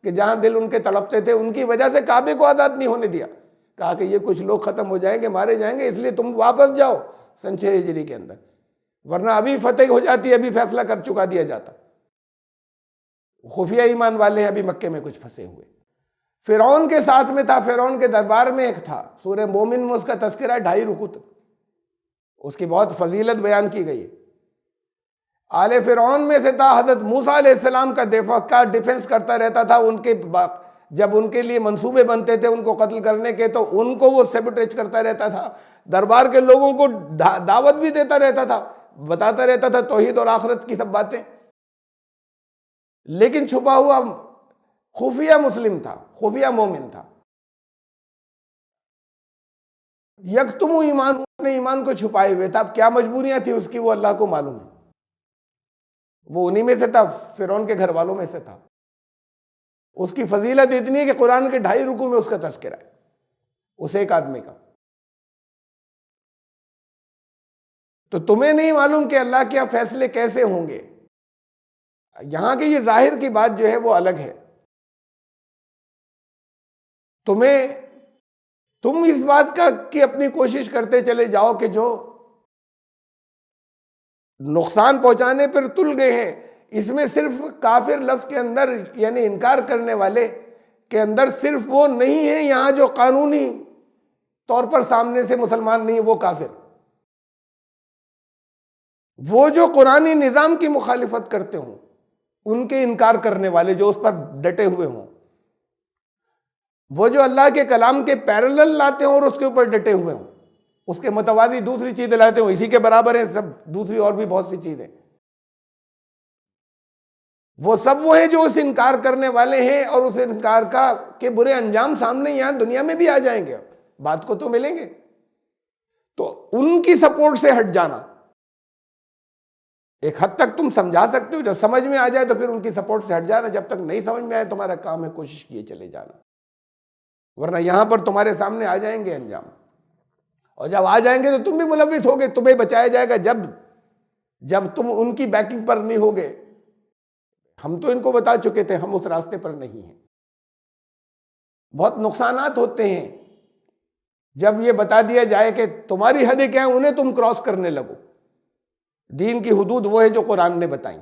کہ جہاں دل ان کے تڑپتے تھے. ان کی وجہ سے کعبے کو آزاد نہیں ہونے دیا. کہا کہ یہ کچھ لوگ ختم ہو جائیں گے، مارے جائیں گے، اس لیے تم واپس جاؤ سن 6 ہجری کے اندر، ورنہ ابھی فتح ہو جاتی، ابھی فیصلہ کر چکا دیا جاتا. خفیہ ایمان والے ہیں ابھی مکے میں کچھ پھنسے ہوئے. فرعون کے ساتھ میں تھا، فرعون کے دربار میں ایک تھا، سورہ مومن میں اس کا تذکرہ ہے 2.5 رکوع تک. اس کی بہت فضیلت بیان کی گئی ہے. آل فرعون میں سے تھا. حضرت موسیٰ علیہ السلام کا ڈیفنس کرتا رہتا تھا. جب ان کے لیے منصوبے بنتے تھے ان کو قتل کرنے کے تو ان کو وہ سیبوٹیج کرتا رہتا تھا. دربار کے لوگوں کو دعوت بھی دیتا رہتا تھا، بتاتا رہتا تھا توحید اور آخرت کی سب باتیں، لیکن چھپا ہوا خفیہ مسلم تھا، خفیہ مومن تھا. یکتم ایمان، اپنے ایمان کو چھپائے ہوئے تھا. اب کیا مجبوریاں تھی اس کی وہ اللہ کو معلوم ہے. وہ انہی میں سے تھا، فرعون کے گھر والوں میں سے تھا. اس کی فضیلت اتنی ہے کہ قرآن کے 2.5 رکوع میں اس کا تذکرہ ہے، اس ایک آدمی کا. تو تمہیں نہیں معلوم کہ اللہ کے فیصلے کیسے ہوں گے. یہاں کی یہ ظاہر کی بات جو ہے وہ الگ ہے. تم اس بات کی اپنی کوشش کرتے چلے جاؤ کہ جو نقصان پہنچانے پر تل گئے ہیں، اس میں صرف کافر لفظ کے اندر یعنی انکار کرنے والے کے اندر صرف وہ نہیں ہے یہاں جو قانونی طور پر سامنے سے مسلمان نہیں ہے، وہ کافر. وہ جو قرآنی نظام کی مخالفت کرتے ہوں، ان کے انکار کرنے والے جو اس پر ڈٹے ہوئے ہوں، وہ جو اللہ کے کلام کے پیرلل لاتے ہوں اور اس کے اوپر ڈٹے ہوئے ہوں، اس کے متوازی دوسری چیزیں لاتے ہوں، اسی کے برابر ہیں سب دوسری اور بھی بہت سی چیزیں، وہ سب وہ ہیں جو اس انکار کرنے والے ہیں اور اس انکار کے برے انجام سامنے یہاں دنیا میں بھی آ جائیں گے، بات کو تو ملیں گے. تو ان کی سپورٹ سے ہٹ جانا، ایک حد تک تم سمجھا سکتے ہو، جب سمجھ میں آ جائے تو پھر ان کی سپورٹ سے ہٹ جانا، جب تک نہیں سمجھ میں آئے تمہارا کام ہے کوشش کیے چلے جانا، ورنہ یہاں پر تمہارے سامنے آ جائیں گے انجام، اور جب آ جائیں گے تو تم بھی ملوث ہوگے، تمہیں بچایا جائے گا جب تم ان کی بیکنگ پر نہیں ہوگے۔ ہم تو ان کو بتا چکے تھے ہم اس راستے پر نہیں ہیں۔ بہت نقصانات ہوتے ہیں جب یہ بتا دیا جائے کہ تمہاری حدیں کیا ہیں، انہیں تم کراس کرنے لگو۔ دین کی حدود وہ ہے جو قرآن نے بتائیں،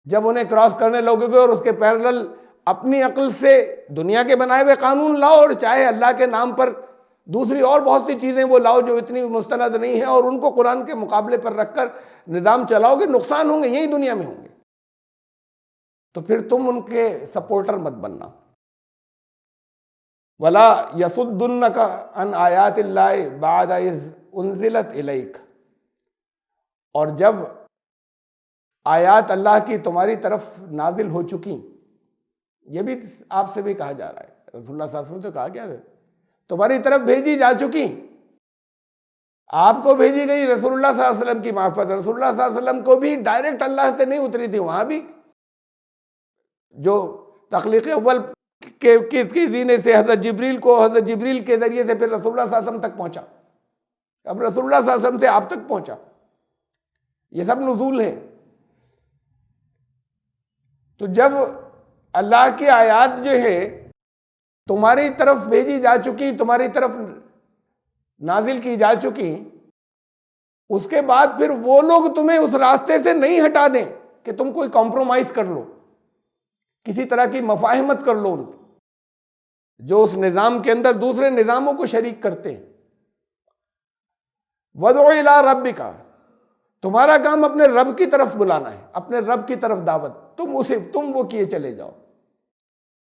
جب انہیں کراس کرنے لگو گے اور اس کے پیرلل اپنی عقل سے دنیا کے بنائے ہوئے قانون لاؤ، اور چاہے اللہ کے نام پر دوسری اور بہت سی چیزیں وہ لاؤ جو اتنی مستند نہیں ہیں، اور ان کو قرآن کے مقابلے پر رکھ کر نظام چلاؤ گے، نقصان ہوں گے، یہی دنیا میں ہوں گے۔ تو پھر تم ان کے سپورٹر مت بننا۔ وَلَا يَصُدُّنَّكَ عَنْ آيَاتِ اللَّهِ بَعْدَ إِذْ أُنزِلَتْ إِلَيْكَ، اور جب آیات اللہ کی تمہاری طرف نازل ہو چکی، یہ بھی آپ سے بھی کہا جا رہا ہے، رسول اللہ صلی اللہ علیہ وسلم تو کہا گیا ہے تمہاری طرف بھیجی جا چکی، آپ کو بھیجی گئی رسول اللہ صلی اللہ علیہ وسلم کی معرفت۔ رسول اللہ صلی اللہ علیہ وسلم کو بھی ڈائریکٹ اللہ سے نہیں اتری تھی، وہاں بھی جو تخلیق اول کے زینے سے حضرت جبریل کے ذریعے سے پھر رسول اللہ صلی اللہ علیہ وسلم تک پہنچا، اب رسول اللہ صلی اللہ علیہ وسلم سے آپ تک پہنچا، یہ سب نزول ہے۔ تو جب اللہ کی آیات جو ہے تمہاری طرف بھیجی جا چکی، تمہاری طرف نازل کی جا چکی، اس کے بعد پھر وہ لوگ تمہیں اس راستے سے نہیں ہٹا دیں کہ تم کوئی کمپرومائز کر لو، کسی طرح کی مفاہمت کر لو، ان جو اس نظام کے اندر دوسرے نظاموں کو شریک کرتے ہیں۔ وَادْعُ إِلَىٰ رَبِّكَ، تمہارا کام اپنے رب کی طرف بلانا ہے، اپنے رب کی طرف دعوت، تم وہ کیے چلے جاؤ۔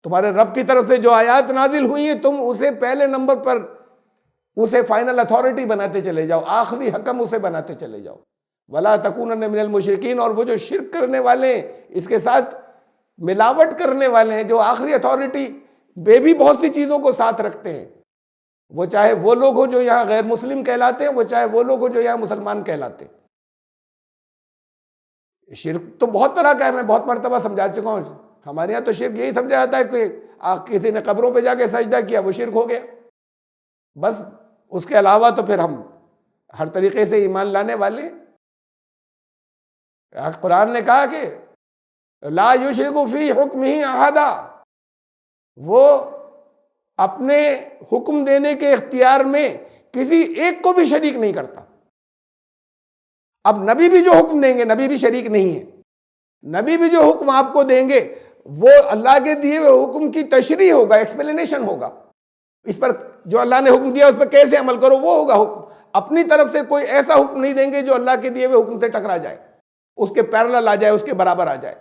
تمہارے رب کی طرف سے جو آیات نازل ہوئی ہیں تم اسے پہلے نمبر پر اسے فائنل اتھارٹی بناتے چلے جاؤ، آخری حکم اسے بناتے چلے جاؤ۔ وَلَا تَكُونَنَّ مِنَ الْمُشْرِكِينَ، اور وہ جو شرک کرنے والے ہیں، اس کے ساتھ ملاوٹ کرنے والے ہیں، جو آخری اتھارٹی بے بھی بہت سی چیزوں کو ساتھ رکھتے ہیں، وہ چاہے وہ لوگ ہو جو یہاں غیر مسلم کہلاتے ہیں، وہ چاہے وہ لوگ ہو جو یہاں مسلمان کہلاتے ہیں۔ شرک تو بہت طرح کا ہے، میں بہت مرتبہ سمجھا چکا ہوں۔ ہمارے یہاں تو شرک یہی سمجھا جاتا ہے کہ کسی نے قبروں پہ جا کے سجدہ کیا وہ شرک ہو گیا، بس اس کے علاوہ تو پھر ہم ہر طریقے سے ایمان لانے والے۔ قرآن نے کہا کہ لا یشرک فی حکمہ احدا، وہ اپنے حکم دینے کے اختیار میں کسی ایک کو بھی شریک نہیں کرتا۔ اب نبی بھی جو حکم دیں گے، نبی بھی شریک نہیں ہے، نبی بھی جو حکم آپ کو دیں گے وہ اللہ کے دیے ہوئے حکم کی تشریح ہوگا، ایکسپلینیشن ہوگا، اس پر جو اللہ نے حکم دیا اس پر کیسے عمل کرو وہ ہوگا حکم۔ اپنی طرف سے کوئی ایسا حکم نہیں دیں گے جو اللہ کے دیے ہوئے حکم سے ٹکرا جائے، اس کے پیرلل آ جائے، اس کے برابر آ جائے۔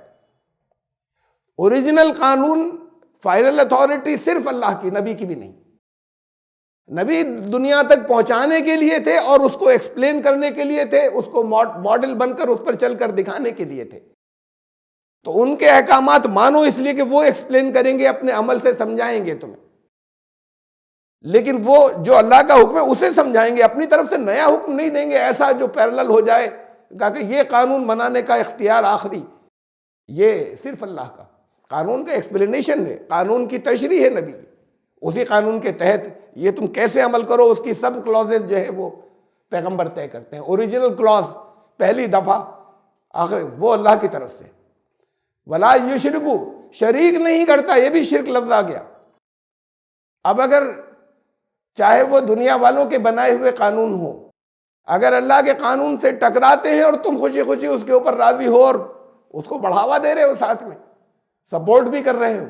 اوریجنل قانون، فائنل اتھارٹی صرف اللہ کی، نبی کی بھی نہیں۔ نبی دنیا تک پہنچانے کے لیے تھے اور اس کو ایکسپلین کرنے کے لیے تھے، اس کو ماڈل بن کر اس پر چل کر دکھانے کے لیے تھے۔ تو ان کے احکامات مانو اس لیے کہ وہ ایکسپلین کریں گے، اپنے عمل سے سمجھائیں گے تمہیں، لیکن وہ جو اللہ کا حکم ہے اسے سمجھائیں گے، اپنی طرف سے نیا حکم نہیں دیں گے ایسا جو پیرلل ہو جائے، کہا کہ یہ قانون بنانے کا اختیار آخری یہ صرف اللہ کا۔ قانون کا ایکسپلینیشن ہے، قانون کی تشریح ہے نبی کی، اسی قانون کے تحت یہ تم کیسے عمل کرو اس کی سب کلازز جو ہے وہ پیغمبر طے کرتے ہیں۔ اوریجنل کلاز پہلی دفعہ آخر وہ اللہ کی طرف سے۔ ولا یشرکو، شریک نہیں کرتا، یہ بھی شرک لفظ آ گیا۔ اب اگر چاہے وہ دنیا والوں کے بنائے ہوئے قانون ہو، اگر اللہ کے قانون سے ٹکراتے ہیں اور تم خوشی خوشی اس کے اوپر راضی ہو اور اس کو بڑھاوا دے رہے ہو، ساتھ میں سپورٹ بھی کر رہے ہو،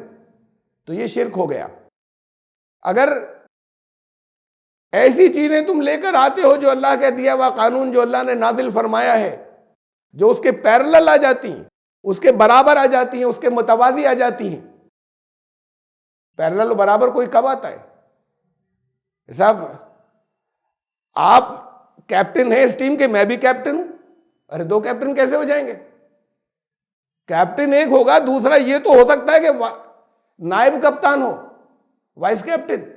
تو یہ شرک ہو گیا۔ اگر ایسی چیزیں تم لے کر آتے ہو جو اللہ کا دیا ہوا قانون، جو اللہ نے نازل فرمایا ہے، جو اس کے پیرلل آ جاتی ہیں، اس کے برابر آ جاتی ہیں، اس کے متوازی آ جاتی ہیں۔ پیرلل و برابر کوئی کب آتا ہے؟ صاحب آپ کیپٹن ہیں اس ٹیم کے، میں بھی کیپٹن ہوں، ارے دو کیپٹن کیسے ہو جائیں گے؟ کیپٹن ایک ہوگا، دوسرا یہ تو ہو سکتا ہے کہ نائب کپتان ہو، وائس کیپٹن،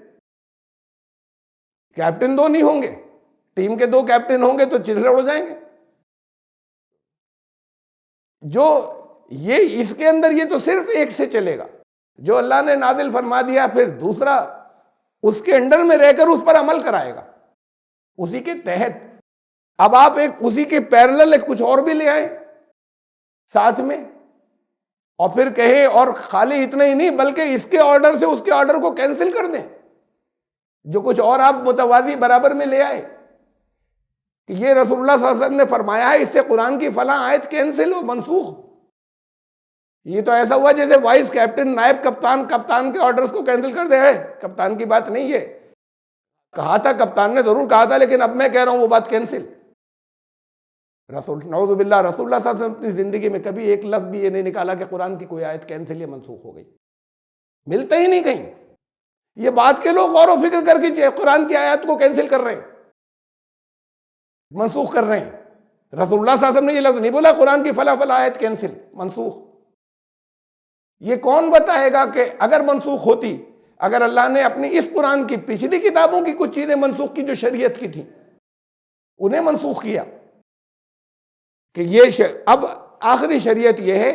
کیپٹن دو نہیں ہوں گے۔ ٹیم کے دو کیپٹن ہوں گے تو چڑچڑ ہو جائیں گے۔ جو یہ اس کے اندر یہ تو صرف ایک سے چلے گا، جو اللہ نے نازل فرما دیا پھر دوسرا اس کے انڈر میں رہ کر اس پر عمل کرائے گا اسی کے تحت۔ اب آپ ایک اسی کے پیرلل ایک کچھ اور بھی لے آئیں ساتھ میں، اور پھر کہیں اور خالی اتنا ہی نہیں بلکہ اس کے آرڈر سے اس کے آرڈر کو کینسل کر دیں، جو کچھ اور آپ متوازی برابر میں لے آئے کہ یہ رسول اللہ صلی اللہ علیہ وسلم نے فرمایا ہے، اس سے قرآن کی فلاں آیت کینسل ہو، منسوخ۔ یہ تو ایسا ہوا جیسے وائس کیپٹن نائب کپتان کے آرڈرز کو کینسل کر دے رہے، کپتان کی بات نہیں ہے، کہا تھا کپتان نے ضرور کہا تھا، لیکن اب میں کہہ رہا ہوں وہ بات کینسل۔ نعوذ باللہ رسول اللہ صلی اللہ علیہ وسلم اپنی زندگی میں کبھی ایک لفظ بھی یہ نہیں نکالا کہ قرآن کی کوئی آیت کینسل یا منسوخ ہو گئی، ملتا ہی نہیں کہیں۔ یہ بات کے لوگ غور و فکر کر کے قرآن کی آیات کو کینسل کر رہے ہیں، منسوخ کر رہے ہیں۔ رسول اللہ صلی اللہ علیہ وسلم نے یہ لفظ نہیں بولا قرآن کی فلاں فلاں آیت کینسل منسوخ۔ یہ کون بتائے گا کہ اگر منسوخ ہوتی، اگر اللہ نے اپنی اس قرآن کی پچھلی کتابوں کی کچھ چیزیں منسوخ کی جو شریعت کی تھیں انہیں منسوخ کیا کہ یہ اب آخری شریعت یہ ہے،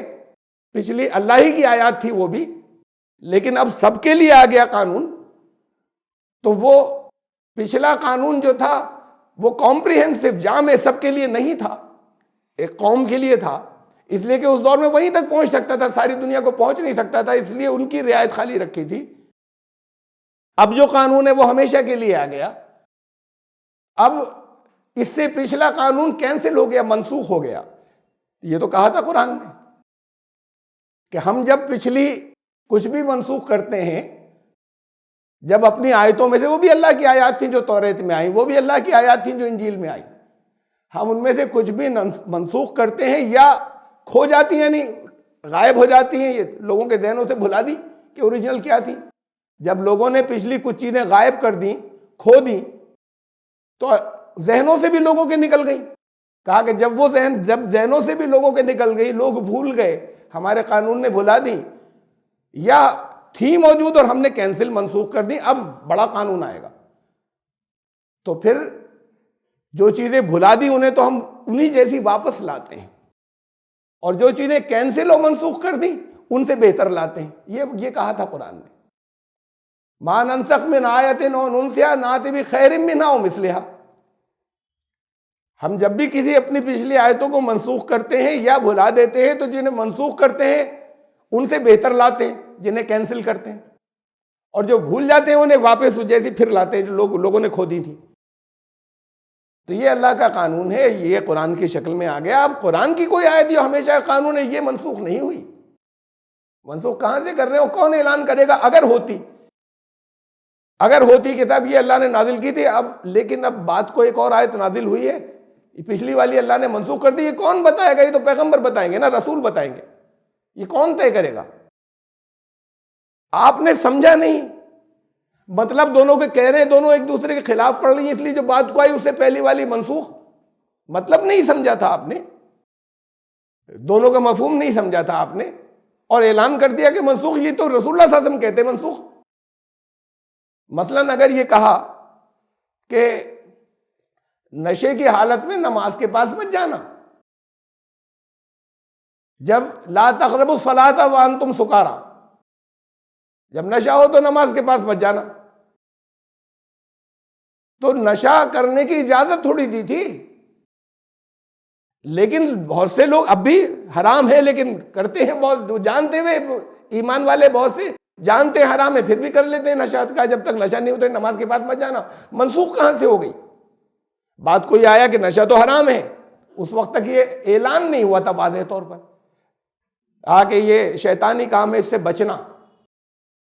پچھلی اللہ ہی کی آیات تھی وہ بھی، لیکن اب سب کے لیے آ گیا قانون، تو وہ پچھلا قانون جو تھا وہ کمپریہنسو جامع سب کے لیے نہیں تھا، ایک قوم کے لیے تھا، اس لیے کہ اس دور میں وہیں تک پہنچ سکتا تھا، ساری دنیا کو پہنچ نہیں سکتا تھا، اس لیے ان کی رعایت خالی رکھی تھی۔ اب جو قانون ہے وہ ہمیشہ کے لیے آ گیا، اب اس سے پچھلا قانون کینسل ہو گیا، منسوخ ہو گیا۔ یہ تو کہا تھا قرآن نے کہ ہم جب پچھلی کچھ بھی منسوخ کرتے ہیں، جب اپنی آیتوں میں سے، وہ بھی اللہ کی آیات تھیں جو توریت میں آئیں، وہ بھی اللہ کی آیات تھیں جو انجیل میں آئیں، ہم ان میں سے کچھ بھی منسوخ کرتے ہیں یا کھو جاتی ہیں، یعنی غائب ہو جاتی ہیں، یہ لوگوں کے ذہنوں سے بھلا دی کہ اوریجنل کیا تھی۔ جب لوگوں نے پچھلی کچھ چیزیں غائب کر دیں، کھو دیں، تو ذہنوں سے بھی لوگوں کے نکل گئی۔ کہا کہ جب ذہنوں سے بھی لوگوں کے نکل گئی، لوگ بھول گئے، ہمارے قانون نے بھلا دی، یا تھی موجود اور ہم نے کینسل منسوخ کر دی، اب بڑا قانون آئے گا، تو پھر جو چیزیں بھلا دی انہیں تو ہم انہی جیسی واپس لاتے ہیں، اور جو چیزیں کینسل اور منسوخ کر دیں ان سے بہتر لاتے ہیں۔ یہ کہا تھا قرآن نے، ما ننسخ من آیت او ننسیہا نأتی بخیر منہا او مثلہا۔ ہم جب بھی کسی اپنی پچھلی آیتوں کو منسوخ کرتے ہیں یا بھلا دیتے ہیں تو جنہیں منسوخ کرتے ہیں ان سے بہتر لاتے ہیں، جنہیں کینسل کرتے ہیں، اور جو بھول جاتے ہیں انہیں واپس جیسی پھر لاتے ہیں جو لوگوں نے کھو دی تھی۔ تو یہ اللہ کا قانون ہے، یہ قرآن کی شکل میں آ گیا۔ اب قرآن کی کوئی آیت جو ہمیشہ قانون ہے یہ منسوخ نہیں ہوئی، منسوخ کہاں سے کر رہے ہو؟ کون اعلان کرے گا؟ اگر ہوتی کتاب یہ اللہ نے نازل کی تھی، لیکن اب بات کو ایک اور آیت نازل ہوئی ہے، پچھلی والی اللہ نے منسوخ کر دی، یہ کون بتائے گا؟ یہ تو پیغمبر بتائیں گے نا، رسول بتائیں گے، یہ کون طے کرے گا؟ آپ نے سمجھا نہیں، مطلب دونوں کے کہہ رہے ہیں، دونوں ایک دوسرے کے خلاف پڑھ رہی ہیں، اس لیے جو بات کو آئی اس سے پہلی والی منسوخ، مطلب نہیں سمجھا تھا آپ نے، دونوں کا مفہوم نہیں سمجھا تھا آپ نے، اور اعلان کر دیا کہ منسوخ۔ یہ تو رسول اللہ صلی اللہ علیہ وسلم کہتے ہیں منسوخ۔ مثلا اگر یہ کہا کہ نشے کی حالت میں نماز کے پاس مت جانا، جب لا تقربوا الصلاۃ وانتم سکارا، جب نشہ ہو تو نماز کے پاس مت جانا، تو نشہ کرنے کی اجازت تھوڑی دی تھی، لیکن بہت سے لوگ اب بھی حرام ہے لیکن کرتے ہیں، بہت جانتے ہوئے، ایمان والے بہت سے جانتے ہیں حرام ہے پھر بھی کر لیتے ہیں نشہ کا، جب تک نشہ نہیں اترے نماز کے پاس مت جانا۔ منسوخ کہاں سے ہو گئی؟ بات کوئی آیا کہ نشہ تو حرام ہے، اس وقت تک یہ اعلان نہیں ہوا تھا واضح طور پر، کہ یہ شیطانی کام ہے، اس سے بچنا،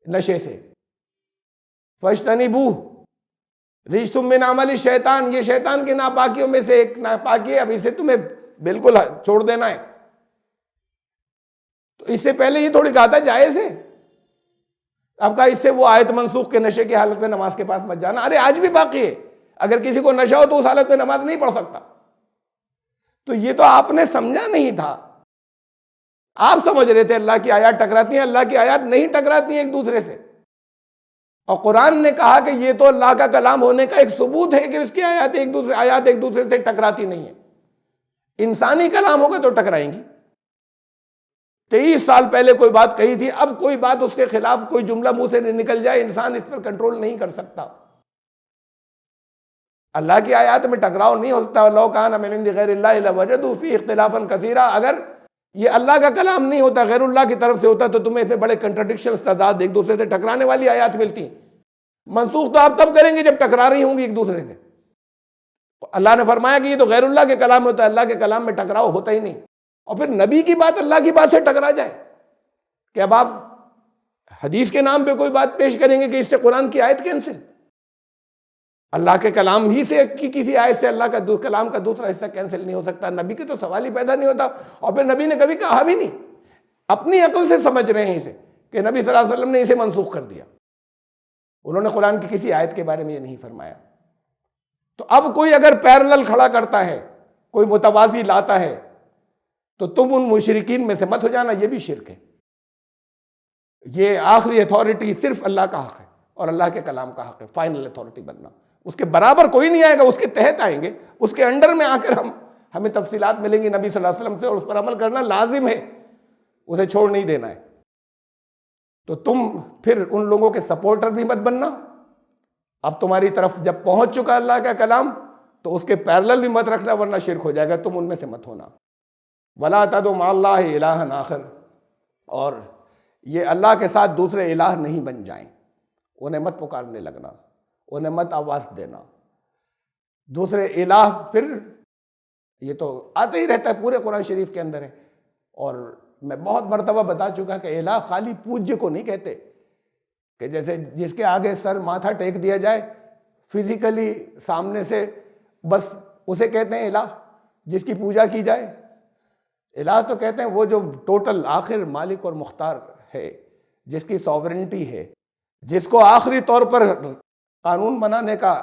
نشے سے۔ فَاجْتَنِبُوهُ رِجْسٌ مِّنْ عَمَلِ الشَّيْطَانِ، یہ شیطان کی ناپاکیوں میں سے ایک ناپاکی ہے، اب اسے تمہیں بالکل چھوڑ دینا ہے۔ تو اس سے پہلے یہ تھوڑی کہا تھا جائز ہے، اب کہا اس سے وہ آیت منسوخ کے نشے کی حالت میں نماز کے پاس مت جانا۔ ارے آج بھی باقی ہے، اگر کسی کو نشہ ہو تو اس حالت میں نماز نہیں پڑھ سکتا۔ تو یہ تو آپ نے سمجھا نہیں تھا، آپ سمجھ رہے تھے اللہ کی آیات ٹکراتی ہیں، اللہ کی آیات نہیں ٹکراتی ہیں ایک دوسرے سے، اور قرآن نے کہا کہ یہ تو اللہ کا کلام ہونے کا ایک ثبوت ہے کہ اس کی آیات ایک دوسرے سے ٹکراتی نہیں ہیں۔ انسانی کلام ہوگا تو ٹکرائیں گی، 23 سال پہلے کوئی بات کہی تھی، اب کوئی بات اس کے خلاف کوئی جملہ منہ سے نکل جائے، انسان اس پر کنٹرول نہیں کر سکتا۔ اللہ کی آیات میں ٹکراؤ نہیں ہو سکتا۔ لو کان من عند غیر اللہ لوجدوا فیہ اختلافا کثیرا، اگر یہ اللہ کا کلام نہیں ہوتا، غیر اللہ کی طرف سے ہوتا، تو تمہیں اس میں بڑے کنٹرڈکشنز، تضاد، ایک دوسرے سے ٹکرانے والی آیات ملتی۔ منسوخ تو آپ تب کریں گے جب ٹکرا رہی ہوں گی ایک دوسرے سے۔ اللہ نے فرمایا کہ یہ تو غیر اللہ کے کلام ہوتا ہے، اللہ کے کلام میں ٹکراؤ ہوتا ہی نہیں۔ اور پھر نبی کی بات اللہ کی بات سے ٹکرا جائے کہ اب آپ حدیث کے نام پہ کوئی بات پیش کریں گے کہ اس سے قرآن کی آیت کینسل، اللہ کے کلام ہی سے کی کسی آیت سے اللہ کا کلام کا دوسرا حصہ کینسل نہیں ہو سکتا۔ نبی کے تو سوال ہی پیدا نہیں ہوتا، اور پھر نبی نے کبھی کہا بھی نہیں، اپنی عقل سے سمجھ رہے ہیں اسے کہ نبی صلی اللہ علیہ وسلم نے اسے منسوخ کر دیا، انہوں نے قرآن کی کسی آیت کے بارے میں یہ نہیں فرمایا۔ تو اب کوئی اگر پیرلل کھڑا کرتا ہے، کوئی متوازی لاتا ہے، تو تم ان مشرکین میں سے مت ہو جانا، یہ بھی شرک ہے۔ یہ آخری اتھارٹی صرف اللہ کا حق ہے اور اللہ کے کلام کا حق ہے، فائنل اتھارٹی بننا، اس کے برابر کوئی نہیں آئے گا، اس کے تحت آئیں گے، اس کے انڈر میں آ کر ہمیں تفصیلات ملیں گی نبی صلی اللہ علیہ وسلم سے، اور اس پر عمل کرنا لازم ہے، اسے چھوڑ نہیں دینا ہے۔ تو تم پھر ان لوگوں کے سپورٹر بھی مت بننا، اب تمہاری طرف جب پہنچ چکا اللہ کا کلام تو اس کے پیرلل بھی مت رکھنا، ورنہ شرک ہو جائے گا، تم ان میں سے مت ہونا۔ وَلَا تَدْعُ مَعَ اللَّهِ إِلَٰهًا آخر، اور یہ اللہ کے ساتھ دوسرے الہ نہیں بن جائیں، انہیں مت پکارنے لگنا، انہیں مت آواز دینا۔ دوسرے الہ پھر یہ تو آتا ہی رہتا ہے، پورے قرآن شریف کے اندر ہے، اور میں بہت مرتبہ بتا چکا کہ الہ خالی پوجیہ کو نہیں کہتے، کہ جیسے جس کے آگے سر ماتھا ٹیک دیا جائے فزیکلی سامنے سے، بس اسے کہتے ہیں الہ، جس کی پوجا کی جائے۔ الہ تو کہتے ہیں وہ جو ٹوٹل آخر مالک اور مختار ہے، جس کی سوورنٹی ہے، جس کو آخری طور پر قانون بنانے کا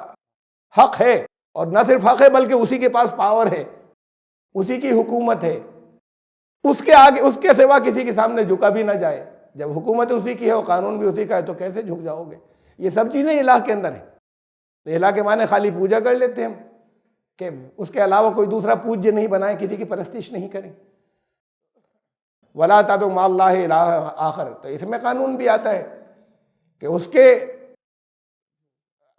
حق ہے، اور نہ صرف حق ہے بلکہ اسی کے پاس پاور ہے، اسی کی حکومت ہے، اس کے آگے اس کے سوا کسی کے سامنے جھکا بھی نہ جائے۔ جب حکومت اسی کی ہے اور قانون بھی اسی کا ہے تو کیسے جھک جاؤ گے؟ یہ سب چیزیں الہ کے اندر ہیں۔ تو الہ کے معنی خالی پوجا کر لیتے ہیں ہم، کہ اس کے علاوہ کوئی دوسرا پوجیہ نہیں بنائے، کسی کی پرستش نہیں کریں۔ وَلَا تَدْعُ مَعَ اللَّهِ إِلَٰهًا آخر، تو اس میں قانون بھی آتا ہے کہ اس کے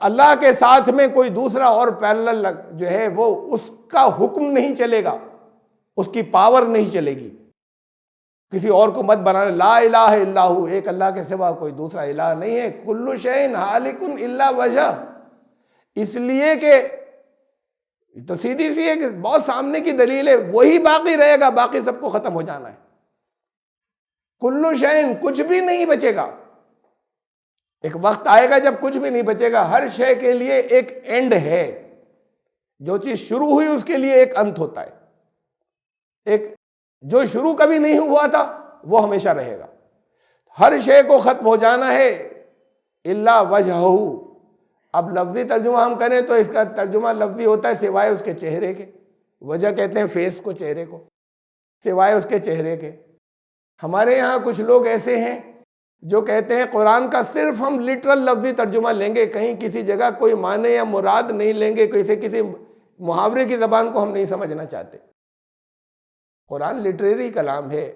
اللہ کے ساتھ میں کوئی دوسرا اور پیرلل جو ہے وہ اس کا حکم نہیں چلے گا، اس کی پاور نہیں چلے گی، کسی اور کو مت بنانا۔ لا الہ الا ہو، ایک اللہ کے سوا کوئی دوسرا الہ نہیں ہے۔ کل شیء ہالک الا وجہ، اس لیے کہ تو سیدھی سی ہے کہ بہت سامنے کی دلیل ہے، وہی باقی رہے گا، باقی سب کو ختم ہو جانا ہے۔ کل شیء، کچھ بھی نہیں بچے گا۔ ایک وقت آئے گا جب کچھ بھی نہیں بچے گا، ہر شے کے لیے ایک اینڈ ہے، جو چیز شروع ہوئی اس کے لیے ایک انت ہوتا ہے، ایک جو شروع کبھی نہیں ہوا تھا وہ ہمیشہ رہے گا۔ ہر شے کو ختم ہو جانا ہے الا وجہہ۔ اب لفظی ترجمہ ہم کریں تو اس کا ترجمہ لفظی ہوتا ہے سوائے اس کے چہرے کے، وجہ کہتے ہیں فیس کو، چہرے کو، سوائے اس کے چہرے کے۔ ہمارے یہاں کچھ لوگ ایسے ہیں جو کہتے ہیں قرآن کا صرف ہم لٹرل لفظی ترجمہ لیں گے، کہیں کسی جگہ کوئی معنی یا مراد نہیں لیں گے، کسی محاورے کی زبان کو ہم نہیں سمجھنا چاہتے۔ قرآن لٹریری کلام ہے،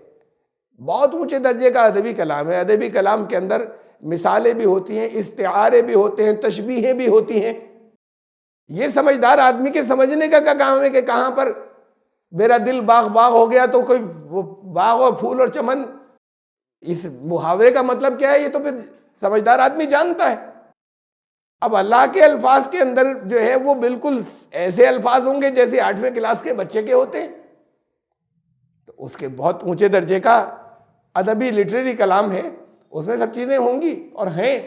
بہت اونچے درجے کا ادبی کلام ہے۔ ادبی کلام کے اندر مثالیں بھی ہوتی ہیں، استعارے بھی ہوتے ہیں، تشبیہیں بھی ہوتی ہیں۔ یہ سمجھدار آدمی کے سمجھنے کا کیا کام ہے کہ کہاں پر میرا دل باغ باغ ہو گیا، تو کوئی وہ باغ اور پھول اور چمن، اس محاورے کا مطلب کیا ہے، یہ تو پھر سمجھدار آدمی جانتا ہے۔ اب اللہ کے الفاظ کے اندر جو ہے وہ بالکل ایسے الفاظ ہوں گے جیسے 8ویں کلاس کے بچے کے ہوتے ہیں، تو اس کے بہت اونچے درجے کا ادبی لٹریری کلام ہے، اس میں سب چیزیں ہوں گی اور ہیں،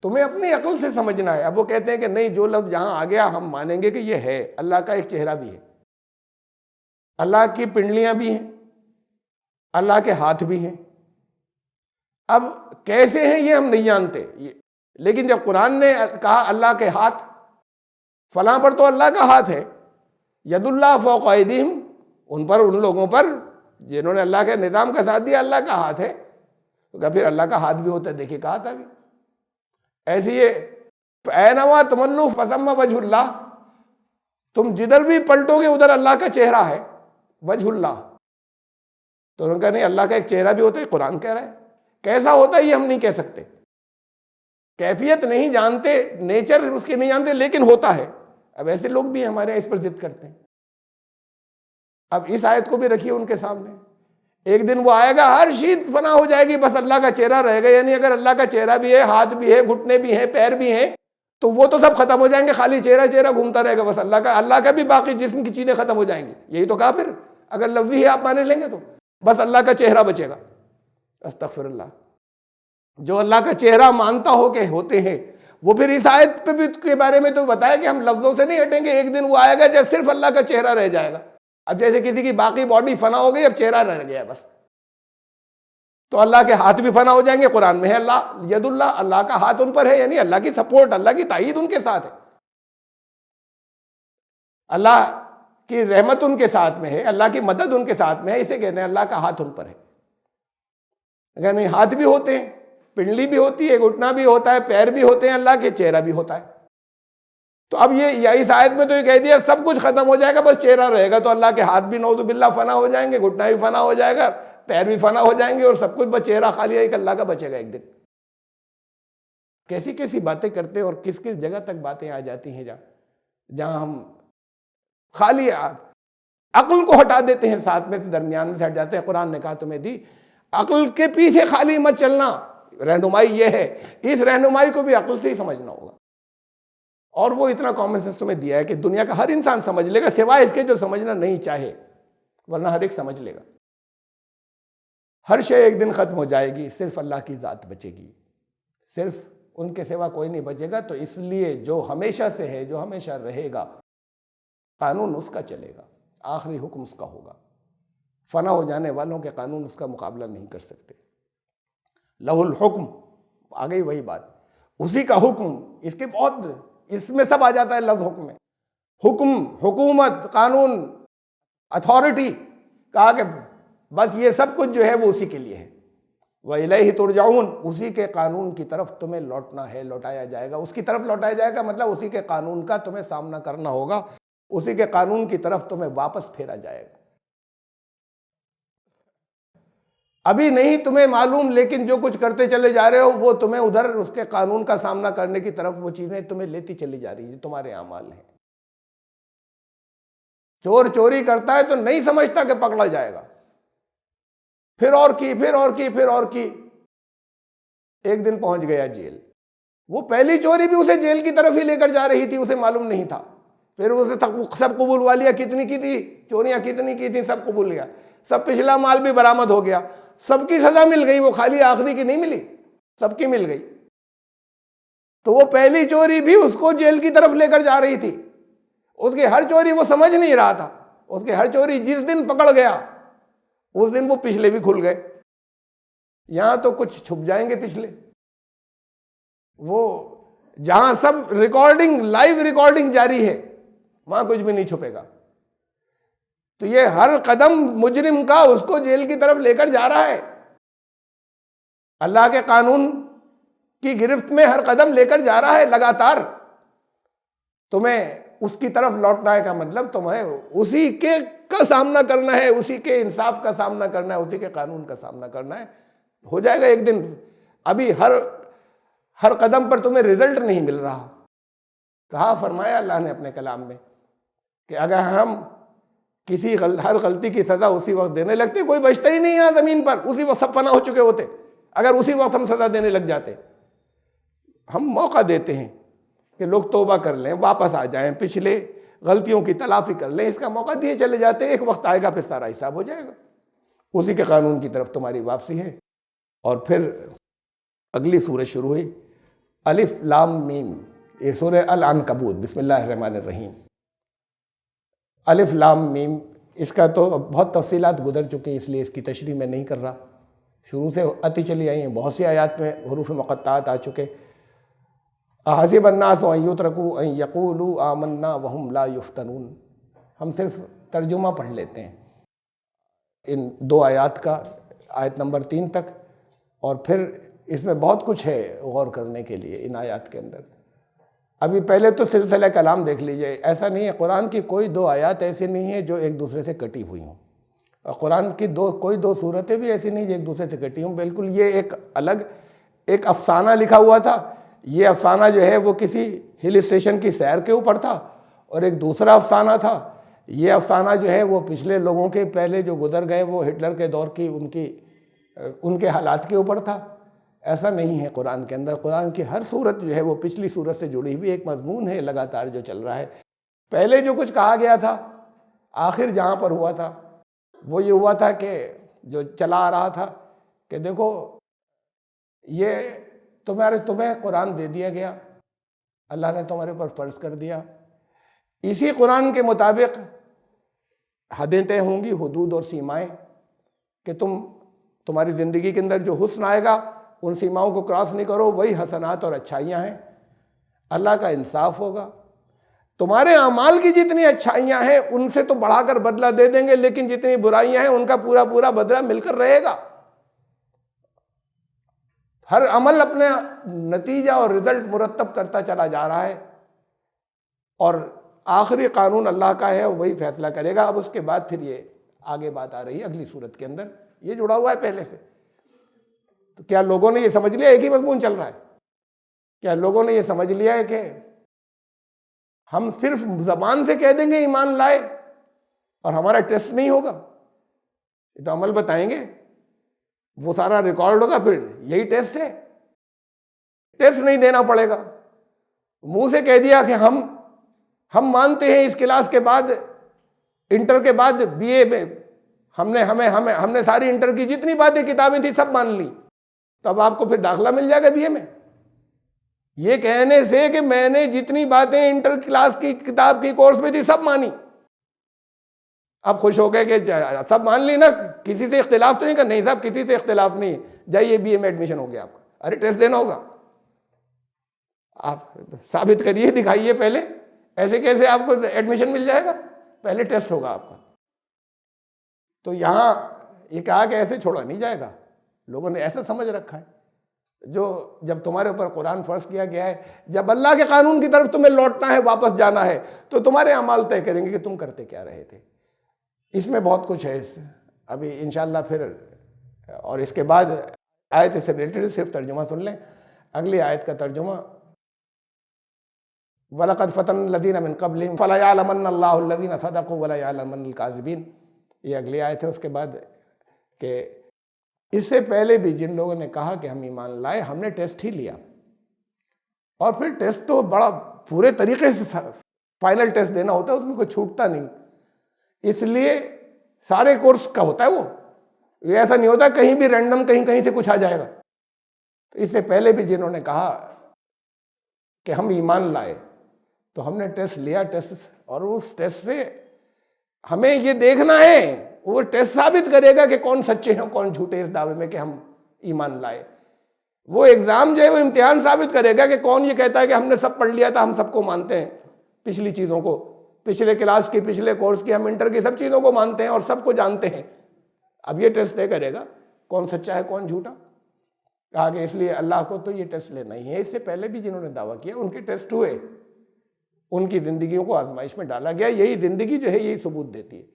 تمہیں اپنی عقل سے سمجھنا ہے۔ اب وہ کہتے ہیں کہ نہیں، جو لفظ جہاں آ گیا ہم مانیں گے کہ یہ ہے، اللہ کا ایک چہرہ بھی ہے، اللہ کی پنڈلیاں بھی ہیں، اللہ کے ہاتھ بھی ہیں۔ اب کیسے ہیں یہ ہم نہیں جانتے، لیکن جب قرآن نے کہا اللہ کے ہاتھ، فلاں پر تو اللہ کا ہاتھ ہے، ید اللہ فوق ایدیہم، ان پر، ان لوگوں پر جنہوں نے اللہ کے نظام کا ساتھ دیا، اللہ کا ہاتھ ہے، تو کہا پھر اللہ کا ہاتھ بھی ہوتا ہے، دیکھیے کہا تھا بھی ایسی ہے۔ اینما تولوا فثم وجہ اللہ، تم جدھر بھی پلٹو گے ادھر اللہ کا چہرہ ہے، وجہ اللہ۔ تو انہوں نے کہا نہیں، اللہ کا ایک چہرہ بھی ہوتا ہے، قرآن کہہ رہا ہے، کیسا ہوتا ہے یہ ہم نہیں کہہ سکتے، کیفیت نہیں جانتے، نیچر اس کے نہیں جانتے، لیکن ہوتا ہے۔ اب ایسے لوگ بھی ہمارے یہاں اس پر ضد کرتے ہیں۔ اب اس آیت کو بھی رکھیے ان کے سامنے، ایک دن وہ آئے گا، ہر چیز فنا ہو جائے گی، بس اللہ کا چہرہ رہے گا، یعنی اگر اللہ کا چہرہ بھی ہے، ہاتھ بھی ہے، گھٹنے بھی ہیں، پیر بھی ہیں، تو وہ تو سب ختم ہو جائیں گے، خالی چہرہ گھومتا رہے گا، بس اللہ کا بھی باقی جسم کی چیزیں ختم ہو جائیں گی۔ یہی تو کہا پھر، اگر لفظی ہے آپ مانے لیں گے تو بس اللہ کا چہرہ بچے گا۔ استغفر اللہ۔ جو اللہ کا چہرہ مانتا ہو کہ ہوتے ہیں، وہ پھر اس آیت پہ بھی کے بارے میں تو بتایا کہ ہم لفظوں سے نہیں ہٹیں گے، ایک دن وہ آئے گا جب صرف اللہ کا چہرہ رہ جائے گا۔ اب جیسے کسی کی باقی باڈی فنا ہو گئی، اب چہرہ رہ گیا بس، تو اللہ کے ہاتھ بھی فنا ہو جائیں گے۔ قرآن میں ہے اللہ ید اللہ، اللہ کا ہاتھ ان پر ہے، یعنی اللہ کی سپورٹ، اللہ کی تائید ان کے ساتھ ہے، اللہ کی رحمت ان کے ساتھ میں ہے، اللہ کی مدد ان کے ساتھ میں ہے، اسے کہتے ہیں اللہ کا ہاتھ ان پر ہے۔ اگر نہیں، ہاتھ بھی ہوتے ہیں، پنڈلی بھی ہوتی ہے، گھٹنا بھی ہوتا ہے، پیر بھی ہوتے ہیں، اللہ کے چہرہ بھی ہوتا ہے۔ تو اب یہ اس آیت میں تو یہ کہہ دیا سب کچھ ختم ہو جائے گا، بس چہرہ رہے گا، تو اللہ کے ہاتھ بھی نعوذ باللہ فنا ہو جائیں گے، گھٹنا بھی فنا ہو جائے گا، پیر بھی فنا ہو جائیں گے، اور سب کچھ بس چہرہ خالی ایک اللہ کا بچے گا ایک دن۔ کیسی کیسی باتیں کرتے ہیں، اور کس کس جگہ تک باتیں آ جاتی ہیں جہاں ہم خالی عقل کو ہٹا دیتے ہیں، ساتھ میں سے درمیان سے ہٹ جاتے ہیں۔ قرآن نے کہا تمہیں دی، عقل کے پیچھے خالی مت چلنا، رہنمائی یہ ہے، اس رہنمائی کو بھی عقل سے ہی سمجھنا ہوگا۔ اور وہ اتنا کامن سینس تمہیں دیا ہے کہ دنیا کا ہر انسان سمجھ لے گا، سوائے اس کے جو سمجھنا نہیں چاہے، ورنہ ہر ایک سمجھ لے گا۔ ہر شے ایک دن ختم ہو جائے گی، صرف اللہ کی ذات بچے گی، صرف ان کے سوا کوئی نہیں بچے گا۔ تو اس لیے جو ہمیشہ سے ہے، جو ہمیشہ رہے گا، قانون اس کا چلے گا، آخری حکم اس کا ہوگا۔ فنا ہو جانے والوں کے قانون اس کا مقابلہ نہیں کر سکتے۔ لہ الحکم، آ گئی وہی بات، اسی کا حکم۔ اس کے بہت، اس میں سب آ جاتا ہے لفظ حکم میں، حکم، حکومت، قانون، اتھارٹی، کہا کہ بس یہ سب کچھ جو ہے وہ اسی کے لیے ہے۔ وَإِلَيْهِ تُرْجَعُونَ، اسی کے قانون کی طرف تمہیں لوٹنا ہے، لوٹایا جائے گا، اس کی طرف لوٹایا جائے گا، مطلب اسی کے قانون کا تمہیں سامنا کرنا ہوگا، اسی کے قانون کی طرف تمہیں واپس پھیرا جائے گا۔ ابھی نہیں تمہیں معلوم، لیکن جو کچھ کرتے چلے جا رہے ہو وہ تمہیں ادھر اس کے قانون کا سامنا کرنے کی طرف وہ چیزیں تمہیں لیتی چلی جا رہی ہیں، تمہارے اعمال ہیں۔ چور چوری کرتا ہے تو نہیں سمجھتا کہ پکڑا جائے گا، پھر اور کی، پھر اور کی، پھر اور کی، ایک دن پہنچ گیا جیل۔ وہ پہلی چوری بھی اسے جیل کی طرف ہی لے کر جا رہی تھی، اسے معلوم نہیں تھا۔ پھر اسے سب قبول والیا کتنی کی تھی، چوریاں کتنی کی تھی، سب قبول لیا، سب پچھلا مال بھی برآمد ہو گیا، سب کی سزا مل گئی، وہ خالی آخری کی نہیں ملی، سب کی مل گئی۔ تو وہ پہلی چوری بھی اس کو جیل کی طرف لے کر جا رہی تھی، اس کی ہر چوری وہ سمجھ نہیں رہا تھا، اس کی ہر چوری جس دن پکڑ گیا اس دن وہ پچھلے بھی کھل گئے۔ یہاں تو کچھ چھپ جائیں گے پچھلے، وہ جہاں سب ریکارڈنگ، لائیو ریکارڈنگ جاری ہے، وہاں کچھ بھی نہیں چھپے گا۔ تو یہ ہر قدم مجرم کا اس کو جیل کی طرف لے کر جا رہا ہے، اللہ کے قانون کی گرفت میں ہر قدم لے کر جا رہا ہے لگاتار۔ تمہیں اس کی طرف لوٹنا ہے کا مطلب تمہیں اسی کے کا سامنا کرنا ہے، اسی کے انصاف کا سامنا کرنا ہے، اسی کے قانون کا سامنا کرنا ہے۔ ہو جائے گا ایک دن، ابھی ہر قدم پر تمہیں رزلٹ نہیں مل رہا۔ کہا، فرمایا اللہ نے اپنے کلام میں کہ اگر ہم کسی ہر غلطی کی سزا اسی وقت دینے لگتے، کوئی بچتا ہی نہیں یہاں زمین پر، اسی وقت سب فنا ہو چکے ہوتے۔ اگر اسی وقت ہم سزا دینے لگ جاتے، ہم موقع دیتے ہیں کہ لوگ توبہ کر لیں، واپس آ جائیں، پچھلے غلطیوں کی تلافی کر لیں، اس کا موقع دیے چلے جاتے، ایک وقت آئے گا پھر سارا حساب ہو جائے گا۔ اسی کے قانون کی طرف تمہاری واپسی ہے۔ اور پھر اگلی سورہ شروع ہوئی، الف لام میم، یہ سورہ العنکبوت، بسم اللہ الرحمن الرحیم۔ الف لام میم، اس کا تو بہت تفصیلات گزر چکی، اس لیے اس کی تشریح میں نہیں کر رہا، شروع سے آتی چلی آئی ہیں، بہت سی آیات میں حروف مقطعات آ چکے۔ احسب الناس ان یترکوا ان یقولوا آمنا وہم لا یفتنون، ہم صرف ترجمہ پڑھ لیتے ہیں ان دو آیات کا، آیت نمبر 3 تک، اور پھر اس میں بہت کچھ ہے غور کرنے کے لیے ان آیات کے اندر۔ ابھی پہلے تو سلسلہ کلام دیکھ لیجئے، ایسا نہیں ہے، قرآن کی کوئی دو آیات ایسی نہیں ہے جو ایک دوسرے سے کٹی ہوئی ہوں، اور قرآن کی کوئی دو صورتیں بھی ایسی نہیں جو ایک دوسرے سے کٹی ہوں، بالکل یہ ایک الگ ایک افسانہ لکھا ہوا تھا. یہ افسانہ جو ہے وہ کسی ہل اسٹیشن کی سیر کے اوپر تھا، اور ایک دوسرا افسانہ تھا، یہ افسانہ جو ہے وہ پچھلے لوگوں کے پہلے جو گزر گئے وہ ہٹلر کے دور کی ان کے حالات کے اوپر تھا. ایسا نہیں ہے قرآن کے اندر. قرآن کی ہر صورت جو ہے وہ پچھلی صورت سے جڑی ہوئی ایک مضمون ہے لگاتار جو چل رہا ہے. پہلے جو کچھ کہا گیا تھا آخر جہاں پر ہوا تھا وہ یہ ہوا تھا کہ جو چلا آ رہا تھا کہ دیکھو یہ تمہیں قرآن دے دیا گیا، اللہ نے تمہارے اوپر فرض کر دیا، اسی قرآن کے مطابق حدیں طے ہوں گی، حدود اور سیمائیں، کہ تمہاری زندگی کے اندر جو حسن آئے گا ان سیماؤں کو کراس نہیں کرو، وہی حسنات اور اچھائیاں ہیں. اللہ کا انصاف ہوگا، تمہارے اعمال کی جتنی اچھائیاں ہیں ان سے تو بڑھا کر بدلہ دے دیں گے، لیکن جتنی برائیاں ہیں ان کا پورا پورا بدلہ مل کر رہے گا. ہر عمل اپنے نتیجہ اور رزلٹ مرتب کرتا چلا جا رہا ہے، اور آخری قانون اللہ کا ہے، وہی فیصلہ کرے گا. اب اس کے بعد پھر یہ آگے بات آ رہی ہے اگلی صورت کے اندر، یہ جڑا ہوا ہے پہلے سے. تو کیا لوگوں نے یہ سمجھ لیا ایک ہی مضمون چل رہا ہے؟ کیا لوگوں نے یہ سمجھ لیا ہے کہ ہم صرف زبان سے کہہ دیں گے ایمان لائے اور ہمارا ٹیسٹ نہیں ہوگا؟ یہ تو عمل بتائیں گے، وہ سارا ریکارڈ ہوگا، پھر یہی ٹیسٹ ہے. ٹیسٹ نہیں دینا پڑے گا، منہ سے کہہ دیا کہ ہم مانتے ہیں اس کلاس کے بعد، انٹر کے بعد بی اے میں ہم نے ساری انٹر کی جتنی باتیں کتابیں تھیں سب مان لی، تو اب آپ کو پھر داخلہ مل جائے گا بی اے میں. یہ کہنے سے کہ میں نے جتنی باتیں انٹر کلاس کی کتاب کی کورس میں تھی سب مانی، اب خوش ہو گئے کہ سب مان لی نا، کسی سے اختلاف تو نہیں کر؟ نہیں صاحب کسی سے اختلاف نہیں، جائیے بی اے میں ایڈمیشن ہو گیا آپ کا. ارے ٹیسٹ دینا ہوگا، آپ ثابت کریے، دکھائیے پہلے. ایسے کیسے آپ کو ایڈمیشن مل جائے گا؟ پہلے ٹیسٹ ہوگا آپ کا. تو یہاں یہ کہا کہ ایسے چھوڑا نہیں جائے گا. لوگوں نے ایسا سمجھ رکھا ہے، جو جب تمہارے اوپر قرآن فرض کیا گیا ہے، جب اللہ کے قانون کی طرف تمہیں لوٹنا ہے، واپس جانا ہے، تو تمہارے اعمال طے کریں گے کہ تم کرتے کیا رہے تھے. اس میں بہت کچھ ہے، ابھی انشاءاللہ پھر، اور اس کے بعد آیت سے ریلیٹڈ صرف ترجمہ سن لیں. اگلی آیت کا ترجمہ وَلَقَدْ فَتَنَّا الَّذِينَ مِن قَبْلِهِمْ فَلَيَعْلَمَنَّ اللَّهُ الَّذِينَ صَدَقُوا وَلَيَعْلَمَنَّ الْكَاذِبِينَ. یہ اگلی آیت ہے. اس کے بعد کہ اس سے پہلے بھی جن لوگوں نے کہا کہ ہم ایمان لائے، ہم نے ٹیسٹ ہی لیا، اور پھر ٹیسٹ تو بڑا پورے طریقے سے فائنل ٹیسٹ دینا ہوتا ہے، اس میں کوئی چھوٹتا نہیں. اس لیے سارے کورس کا ہوتا ہے وہ، یہ ایسا نہیں ہوتا کہیں بھی رینڈم کہیں سے کچھ آ جائے گا. تو اس سے پہلے بھی جنہوں نے کہا کہ ہم ایمان لائے تو ہم نے ٹیسٹ لیا، اور اس ٹیسٹ سے ہمیں یہ دیکھنا ہے، وہ ٹیسٹ ثابت کرے گا کہ کون سچے ہیں کون جھوٹے اس دعوے میں کہ ہم ایمان لائے. وہ ایگزام جو ہے وہ امتحان ثابت کرے گا کہ کون یہ کہتا ہے کہ ہم نے سب پڑھ لیا تھا، ہم سب کو مانتے ہیں، پچھلی چیزوں کو، پچھلے کلاس کی، پچھلے کورس کی، ہم انٹر کی سب چیزوں کو مانتے ہیں اور سب کو جانتے ہیں. اب یہ ٹیسٹ طے کرے گا کون سچا ہے کون جھوٹا. کہا کہ اس لیے اللہ کو تو یہ ٹیسٹ لینا ہی ہے. اس سے پہلے بھی جنہوں نے دعویٰ کیا ان کے ٹیسٹ ہوئے، ان کی زندگیوں کو آزمائش میں ڈالا گیا. یہی زندگی جو ہے یہی ثبوت دیتی ہے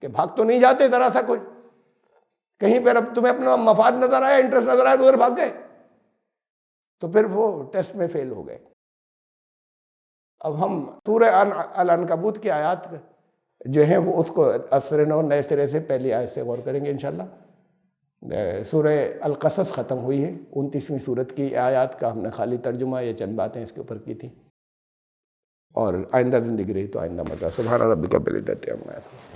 کہ بھاگ تو نہیں جاتے ذرا سا کچھ، کہیں پر اب تمہیں اپنا مفاد نظر آیا، انٹرسٹ نظر آیا تو ادھر بھاگ گئے، تو پھر وہ ٹیسٹ میں فیل ہو گئے. اب ہم سورہ العنکبوت کی آیات جو ہیں وہ اس کو اثر نو نئے سرے سے پہلی آیت سے غور کریں گے انشاءاللہ. سورہ القصص ختم ہوئی ہے، 29ویں سورت کی آیات کا ہم نے خالی ترجمہ یا چند باتیں اس کے اوپر کی تھی، اور آئندہ زندگی رہی تو آئندہ مرتبہ. سبحان ربک رب العزت عما یصفون.